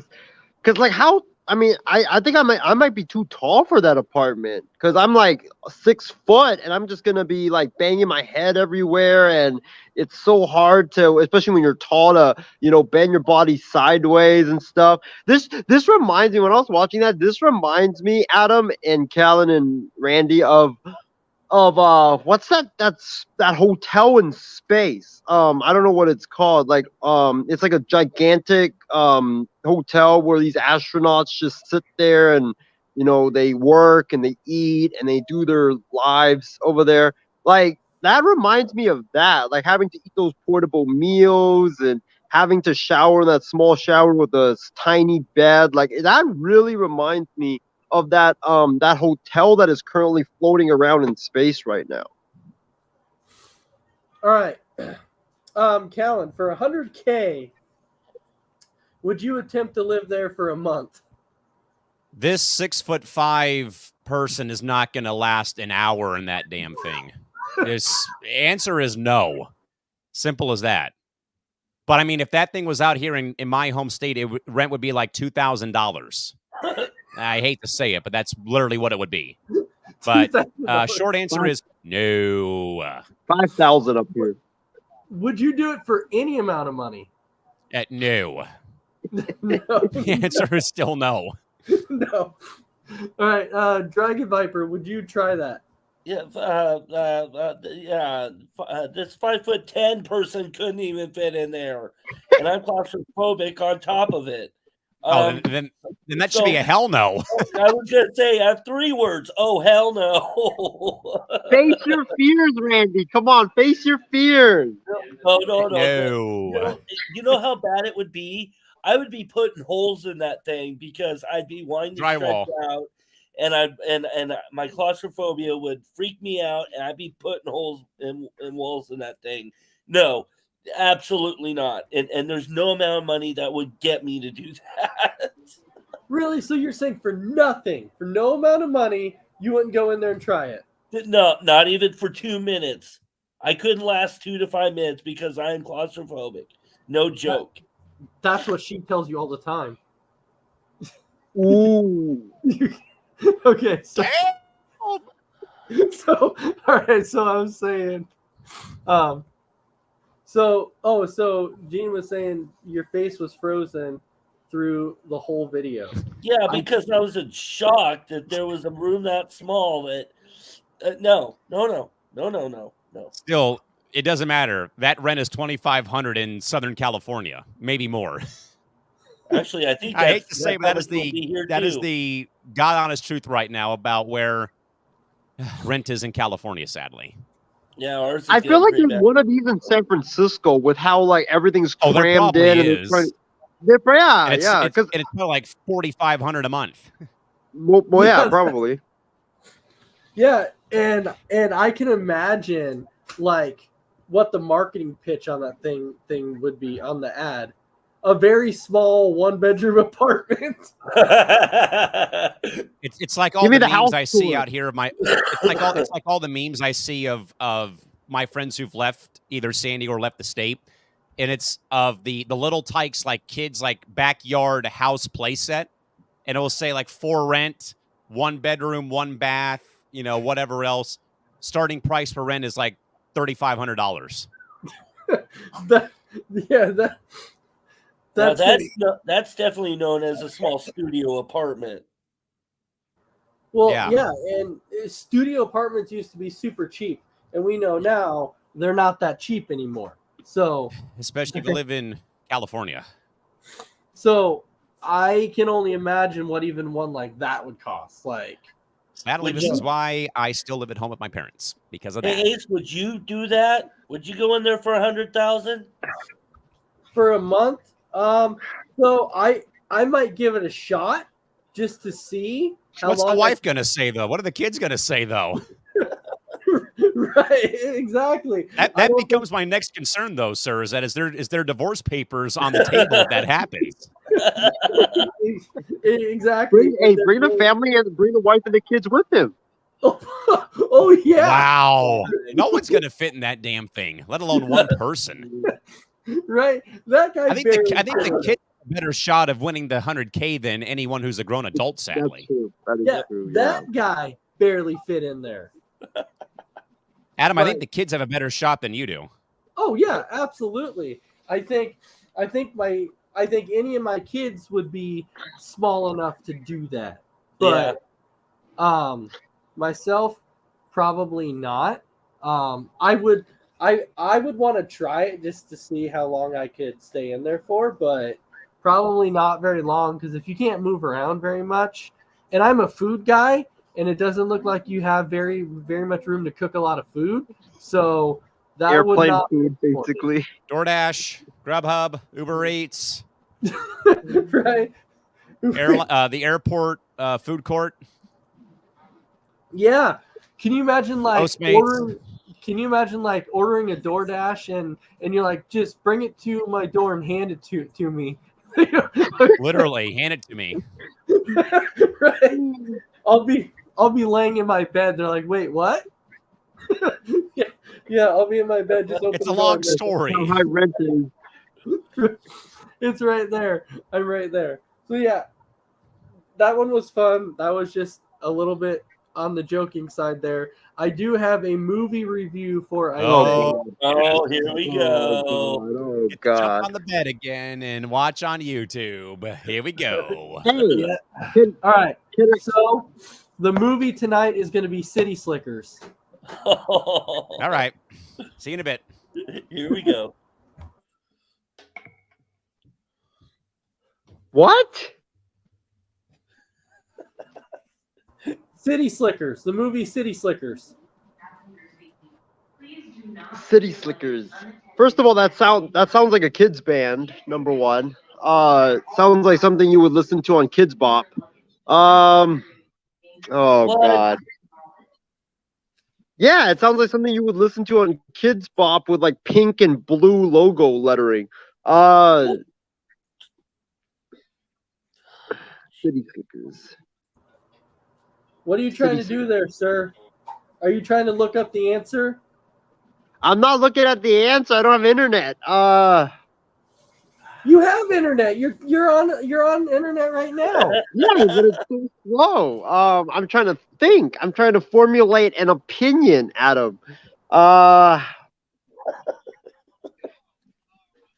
because like how. I mean, I think I might be too tall for that apartment because I'm like 6 foot and I'm just gonna be like banging my head everywhere, and it's so hard to, especially when you're tall, to bend your body sideways and stuff. This reminds me, when I was watching that, this reminds me, Adam and Callan and Randy, of of what's that? That's that hotel in space. I don't know what it's called. Like it's like a gigantic hotel where these astronauts just sit there and they work and they eat and they do their lives over there. Like that reminds me of that. Like having to eat those portable meals and having to shower in that small shower with a tiny bed. Like that really reminds me of that hotel that is currently floating around in space right now.
All right. Callan, for 100K, would you attempt to live there for a month?
This 6'5" person is not going to last an hour in that damn thing. This answer is no. Simple as that. But I mean, if that thing was out here in my home state, rent would be like $2,000. I hate to say it, but that's literally what it would be. But short answer is no.
5,000 up here.
Would you do it for any amount of money?
No.
No.
The answer is still no.
No. All right, Dragon Viper, would you try that?
Yeah, this 5'10" person couldn't even fit in there, and I'm claustrophobic on top of it.
Then that should be a hell no.
I was gonna say I have 3 words. Oh hell no!
Face your fears, Randy. Come on, face your fears.
No. You know how bad it would be? I would be putting holes in that thing because I'd be wanting to
drywall
stretch out, and my claustrophobia would freak me out, and I'd be putting holes in walls in that thing. No. Absolutely not. And there's no amount of money that would get me to do that.
Really? So you're saying for nothing, for no amount of money, you wouldn't go in there and try it?
No, not even for 2 minutes. I couldn't last 2 to 5 minutes because I am claustrophobic. No joke.
That's what she tells you all the time.
Ooh.
Okay. So all right. So I was saying, So Gene was saying your face was frozen through the whole video.
Yeah, because I was in shock that there was a room that small that no.
Still, it doesn't matter. That rent is $2,500 in Southern California, maybe more.
Actually, I think
I hate to say, but that is the God honest truth right now about where rent is in California, sadly.
Yeah,
I feel like there's one of these in San Francisco with how like everything's crammed in.
Is.
And
It's probably like $4,500 a month.
Well, yeah, probably.
Yeah, and I can imagine like what the marketing pitch on that thing would be on the ad. A very small 1-bedroom apartment.
It's like all the memes I see out here of my. It's like all the memes I see of my friends who've left either San Diego or left the state, and it's of the little tykes like kids like backyard house play set, and it will say like for rent, 1 bedroom, 1 bath, whatever else. Starting price for rent is like $3,500.
That's definitely known as a small studio apartment.
Well, yeah, and studio apartments used to be super cheap, and we know now they're not that cheap anymore. So,
especially if you live in California.
So, I can only imagine what even one like that would cost. Like,
sadly, this is why I still live at home with my parents because of that.
Hey, Ace, would you do that? Would you go in there for 100,000
for a month? So I might give it a shot just to see.
What's the wife gonna say though? What are the kids gonna say though?
Right, exactly.
That becomes my next concern though, sir. Is there divorce papers on the table if that happens?
Exactly.
Bring the family and bring the wife and the kids with him.
Oh yeah.
Wow. No one's gonna fit in that damn thing, let alone one person.
Right. That guy.
I think the kid has a better shot of winning the 100K than anyone who's a grown adult, sadly.
That is true.
That guy barely fit in there.
Adam, I think the kids have a better shot than you do.
Oh yeah, absolutely. I think any of my kids would be small enough to do that. But myself, probably not. I would want to try it just to see how long I could stay in there for, but probably not very long, because if you can't move around very much, and I'm a food guy, and it doesn't look like you have very much room to cook a lot of food, so that would
Airplane
not
food, basically.
DoorDash, Grubhub, Uber Eats,
right.
the airport food court.
Yeah. Can you imagine like
Postmates.
ordering a DoorDash and you're like, just bring it to my door and hand it to me.
Literally, hand it to me.
Right. I'll be laying in my bed. They're like, wait, what? yeah, I'll be in my bed. Just open
It's
the
a
door
long
and be like,
story.
How high rent is.
It's right there. I'm right there. So yeah, that one was fun. That was just a little bit on the joking side there. I do have a movie review for
Oh,
Here we go.
Oh,
Get to
God.
jump on the bed again and watch on YouTube. Here we go.
Hey,
Yeah.
can-
All right.
can I-
So the movie tonight is going to be City Slickers.
All right. See you in a bit.
Here we go.
what?
City Slickers. The movie City Slickers.
City Slickers. First of all, that sounds like a kids band. Number one. Sounds like something you would listen to on Kids Bop. Oh
What?
God. Yeah, it sounds like something you would listen to on Kids Bop with like pink and blue logo lettering. City Slickers.
What are you trying to do there, sir? Are you trying to look up the answer?
I'm not looking at the answer. I don't have internet.
You have internet. You're on internet right now.
Yeah, but it's so slow. I'm trying to think. I'm trying to formulate an opinion, Adam.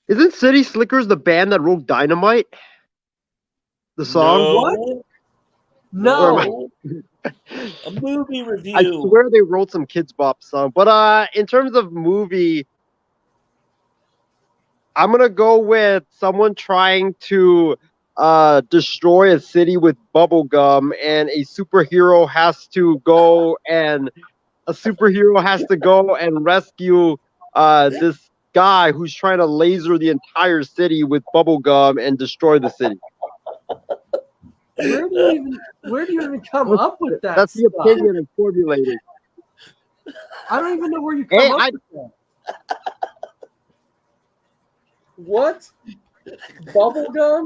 Isn't City Slickers the band that wrote Dynamite? The song?
What?
No.
A movie review.
I swear they wrote some Kids Bop song. But in terms of movie, I'm gonna go with someone trying to destroy a city with bubble gum, and a superhero has to go and rescue this guy who's trying to laser the entire city with bubble gum and destroy the city.
Where do you even come up with that?
That's the
stuff?
opinion I'm formulating.
I don't even know where you come
Hey,
up with that. What? Bubblegum?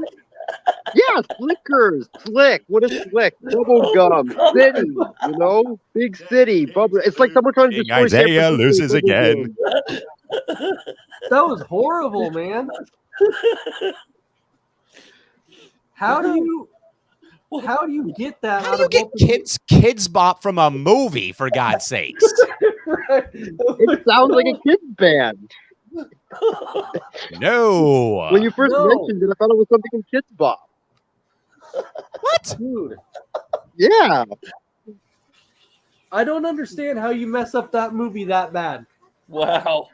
Yeah, Slickers. Slick. What is slick? Bubble gum. City. You know? Big city. Bubble. It's like someone trying to destroy
Isaiah
San Francisco
loses
with bubble
again.
gum.
That was horrible, man. How do you get that
How
out
do you
of
get kids bop from a movie, for God's sakes?
Right.
It sounds like a kids band.
No.
When you first
No.
mentioned it, I thought it was something in Kids Bop.
What?
Dude,
Yeah.
I don't understand how you mess up that movie that bad.
Wow.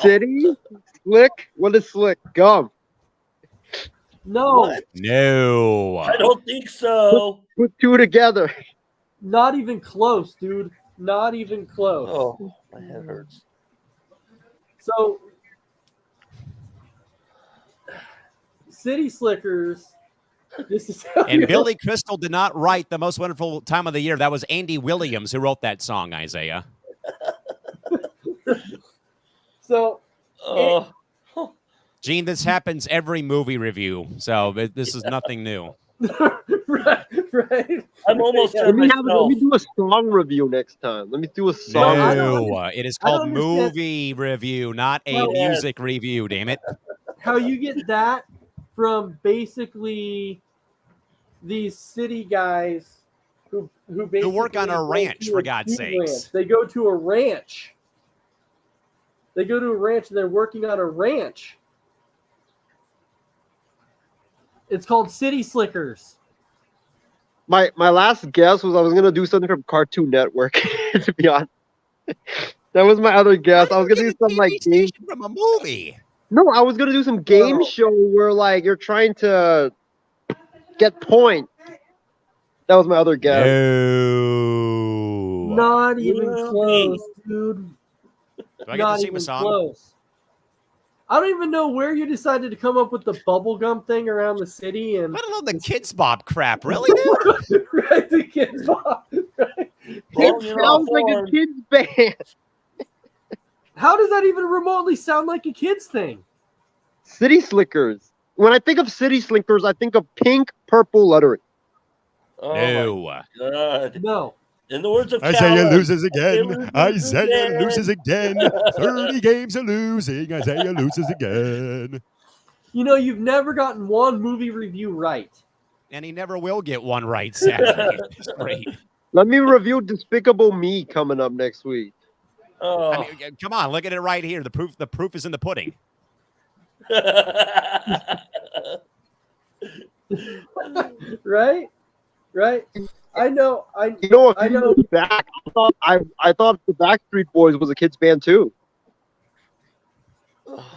City? Slick? What is slick? Gum.
No,
What?
No.
I don't think so.
Put two together.
not even close, dude. Not even close.
Oh, my head hurts.
So, City Slickers. This is how
And
you-
Billy Crystal did not write The Most Wonderful Time of the Year. That was Andy Williams who wrote that song, Isaiah.
So,
Oh,
Gene, this happens every movie review, so this is nothing new.
right.
I'm almost
Yeah,
done
Let
myself.
me do a song review next time. Let me do a song.
I don't
No, it is
I don't
called
understand-
movie review, not a
Well,
music review, damn it.
How you get that from basically these city guys who basically
work on a
go
ranch,
to
for
a
God's
ski
sakes.
ranch. They go to a ranch. They go to a ranch and they're working on a ranch. It's called City Slickers.
My last guess was I was gonna do something from Cartoon Network. To be honest, that was my other guess. I was gonna do some like game
from a movie.
No, I was gonna do some game show where like you're trying to get points. That was my other guess.
No.
Not even close, dude.
Do I get
Not
to sing
even
a song?
close. I don't even know where you decided to come up with the bubblegum thing around the city and
Let alone the Kids Bob crap. Really, dude?
right, the kids Bob. Right?
It sounds like a kid's band.
How does that even remotely sound like a kid's thing?
City Slickers. When I think of City Slickers, I think of pink, purple lettering.
Oh
No.
my God.
No.
In the words of
Isaiah
Callum,
loses again. Isaiah
again.
loses again. 30 games of losing. Isaiah loses again.
You know, you've never gotten one movie review right.
And he never will get one right, sadly. It's great.
Let me review Despicable Me coming up next week.
Oh.
I mean, come on, look at it right here. The proof is in the pudding.
Right? Right? I know.
You know, if
I
you
know.
look back, I thought the Backstreet Boys was a kids band too.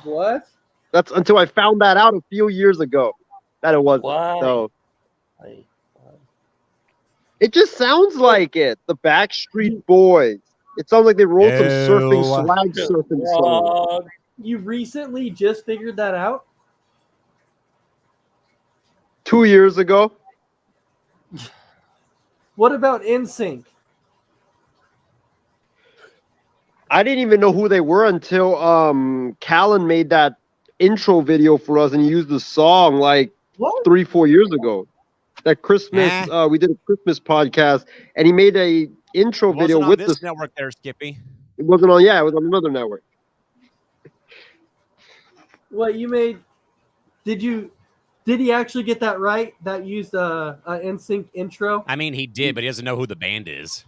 What?
That's until I found that out a few years ago that it wasn't.
Why?
So it just sounds like it. The Backstreet Boys. It sounds like they wrote some surfing,
Ew.
swag surfing song.
You recently just figured that out?
2 years ago.
What about NSYNC?
I didn't even know who they were until Callan made that intro video for us and he used the song like
What?
3-4 years ago. That Christmas, we did a Christmas podcast, and he made a intro
Wasn't
video
on
with
this
the.
network there, Skippy.
It wasn't on. Yeah, it was on another network.
What you made? Did he actually get that right? That used a NSYNC intro?
I mean, he did, but he doesn't know who the band is.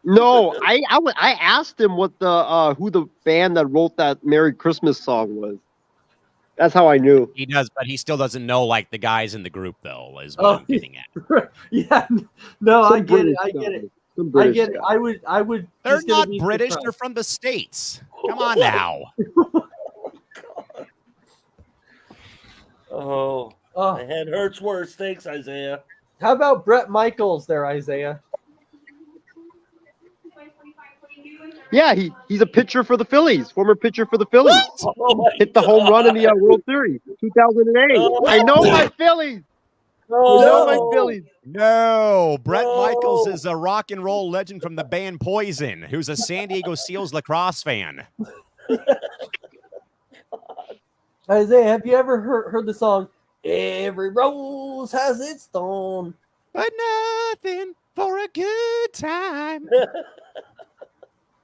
No, I asked him what the who the band that wrote that Merry Christmas song was. That's how I knew.
He does, but he still doesn't know like the guys in the group, though. Is what I'm getting at.
Yeah. No,
Some
I get it.
British
I
guy.
get it.
Some
I
British
get it.
guy.
I would.
They're
just gonna
not
be
British.
surprised.
They're from the States. Come on now.
Oh,
Oh,
my head hurts worse. Thanks, Isaiah.
how about Brett Michaels there, Isaiah?
Yeah, he's a pitcher for the Phillies, former pitcher for the Phillies.
Oh my
Hit the home run in the
God.
World Series, 2008.
Oh.
I know my Phillies. I
No.
know my Phillies.
No, Brett
No.
Michaels is a rock and roll legend from the band Poison, who's a San Diego Seals lacrosse fan.
Isaiah, have you ever heard the song "Every Rose Has Its Thorn"?
But nothing for a good time.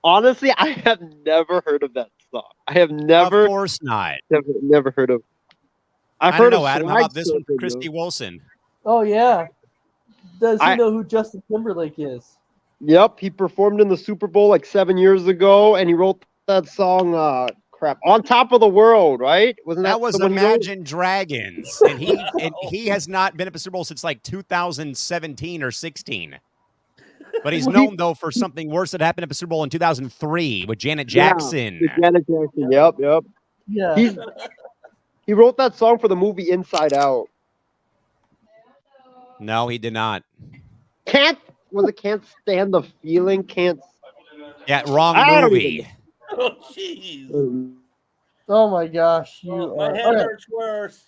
Honestly, I have never heard of that song. I have
Of
never
course not.
never heard of. I've
I
heard
don't know,
of
Adam. How
swag
about this one,
surfing,
Christy
though.
Wilson?
Oh yeah. Does he
I-
know who Justin Timberlake is?
Yep, he performed in the Super Bowl like 7 years ago, and he wrote that song. On Top of the World, right? Wasn't
That was
the one he wrote?
Imagine Dragons, and he has not been at the Super Bowl since like 2017 or 16. But he's known though for something worse that happened at the Super Bowl in 2003 with Janet Jackson.
Yeah, Janet Jackson. Yep.
Yeah.
He wrote that song for the movie Inside Out.
No, he did not.
Can't stand the feeling. Can't.
Yeah, wrong
I don't
movie.
Oh, jeez.
Oh my gosh. You
Oh, my
are.
head
Okay.
hurts worse.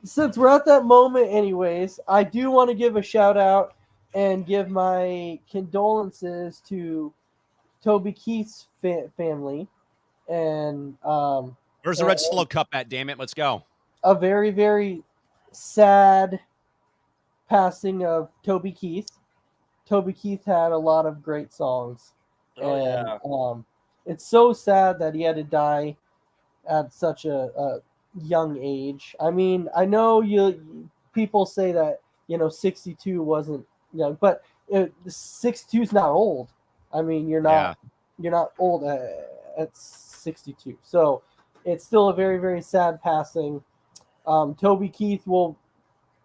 Since we're at that moment anyways, I do want to give a shout out and give my condolences to Toby Keith's family and
Where's the Red Solo Cup at? Damn it, let's go.
a very, very sad passing of Toby Keith. Toby Keith had a lot of great songs.
Oh,
And
yeah.
it's so sad that he had to die at such a young age. I mean, I know people say that 62 wasn't young, but 62 is not old. I mean, you're not old at 62, so it's still a very, very sad passing. Toby Keith will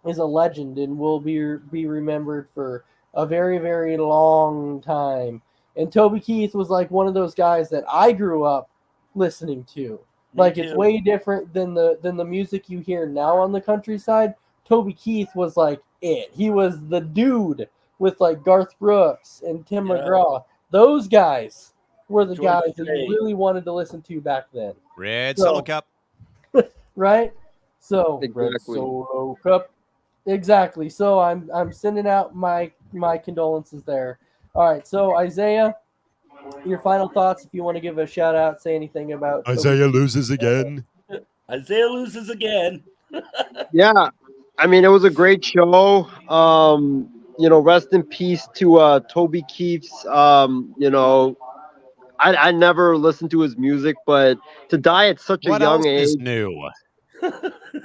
is a legend and will be remembered for a very, very long time. And Toby Keith was like one of those guys that I grew up listening to. Like it's way different than the music you hear now on the countryside. Toby Keith was like it. He was the dude with like Garth Brooks and Tim McGraw. Those guys were the guys that you really wanted to listen to back then.
Red Solo Cup.
Right? So
Exactly.
Red Solo Cup. Exactly. So I'm sending out my condolences there. All right. So Isaiah, your final thoughts. If you want to give a shout out, say anything about
Isaiah loses again.
Isaiah loses again.
Yeah, I mean, it was a great show. Rest in peace to Toby Keith's. I never listened to his music, but to die at such a
What
young
else
age.
is new?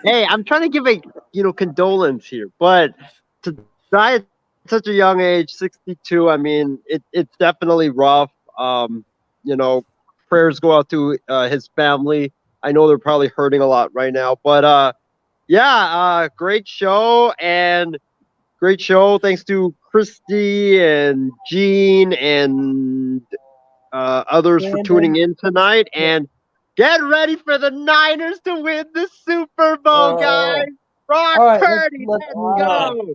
Hey, I'm trying to give a condolence here, but to die at such a young age, 62. I mean, it's definitely rough. Prayers go out to his family. I know they're probably hurting a lot right now, but great show and great show. Thanks to Christy and Gene and others for tuning in tonight. And get ready for the Niners to win the Super Bowl, guys. Brock Purdy, let's go.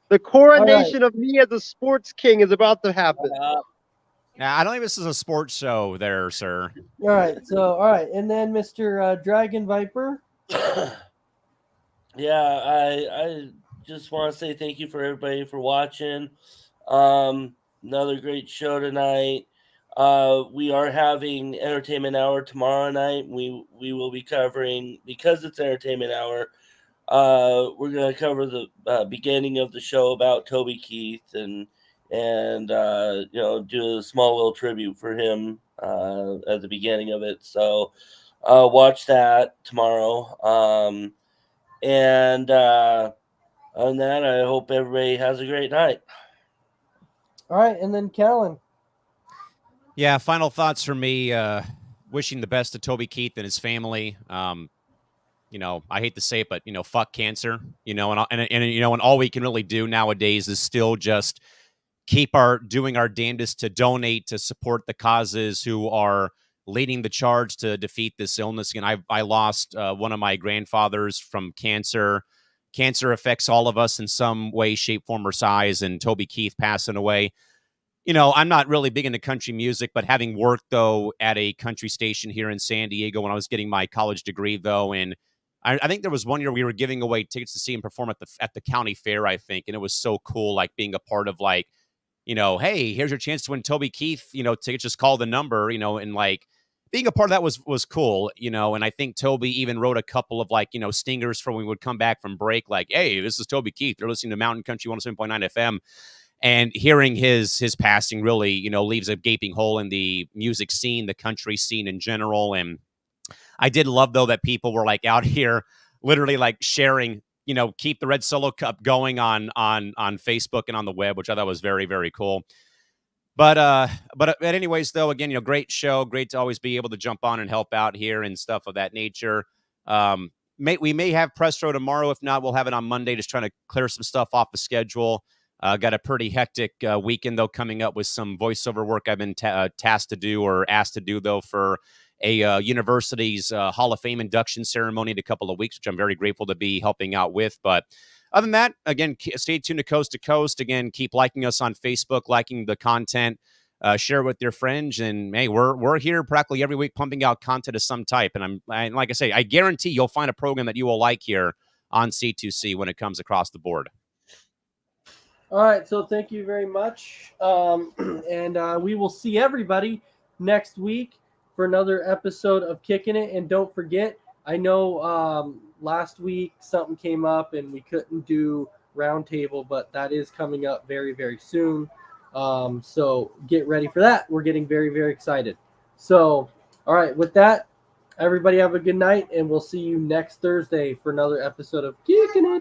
The coronation of me as a sports king is about to happen.
Now, I don't think this is a sports show there, sir.
All right. And then Mr. Dragon Viper.
I just want to say thank you for everybody for watching. Another great show tonight. We are having Entertainment Hour tomorrow night. We will be covering, because it's Entertainment Hour, we're going to cover the beginning of the show about Toby Keith and do a small little tribute for him at the beginning of it. So watch that tomorrow. And other than that, I hope everybody has a great night.
All right, and then Callan.
Yeah, final thoughts from me. Wishing the best to Toby Keith and his family. I hate to say it, but fuck cancer. And all we can really do nowadays is still just keep doing our damnedest to donate, to support the causes who are leading the charge to defeat this illness. And I lost one of my grandfathers from cancer. Cancer affects all of us in some way, shape, form, or size. And Toby Keith passing away. I'm not really big into country music, but having worked, though, at a country station here in San Diego when I was getting my college degree, though, and I think there was one year we were giving away tickets to see him perform at the county fair, I think, and it was so cool, like, being a part of, like, hey, here's your chance to win Toby Keith, tickets, just call the number, and, like, being a part of that was cool, and I think Toby even wrote a couple of, like, stingers for when we would come back from break, like, hey, this is Toby Keith. You're listening to Mountain Country 107.9 FM. And hearing his passing really, leaves a gaping hole in the music scene, the country scene in general. And I did love, though, that people were like out here literally like sharing, keep the Red Solo Cup going on Facebook and on the web, which I thought was very, very cool. But anyways, though, again, great show. Great to always be able to jump on and help out here and stuff of that nature. We may have press show tomorrow. If not, we'll have it on Monday, just trying to clear some stuff off the schedule. Got a pretty hectic weekend, though, coming up with some voiceover work I've been tasked to do, or asked to do, though, for a university's Hall of Fame induction ceremony in a couple of weeks, which I'm very grateful to be helping out with. But other than that, again, stay tuned to Coast to Coast. Again, keep liking us on Facebook, liking the content, share it with your friends. And, hey, we're here practically every week pumping out content of some type. And like I say, I guarantee you'll find a program that you will like here on C2C when it comes across the board.
All right, so thank you very much. And we will see everybody next week for another episode of Kicking It. And don't forget, I know last week something came up and we couldn't do Roundtable, but that is coming up very, very soon. So get ready for that. We're getting very, very excited. So, all right, with that, everybody have a good night, and we'll see you next Thursday for another episode of Kicking It.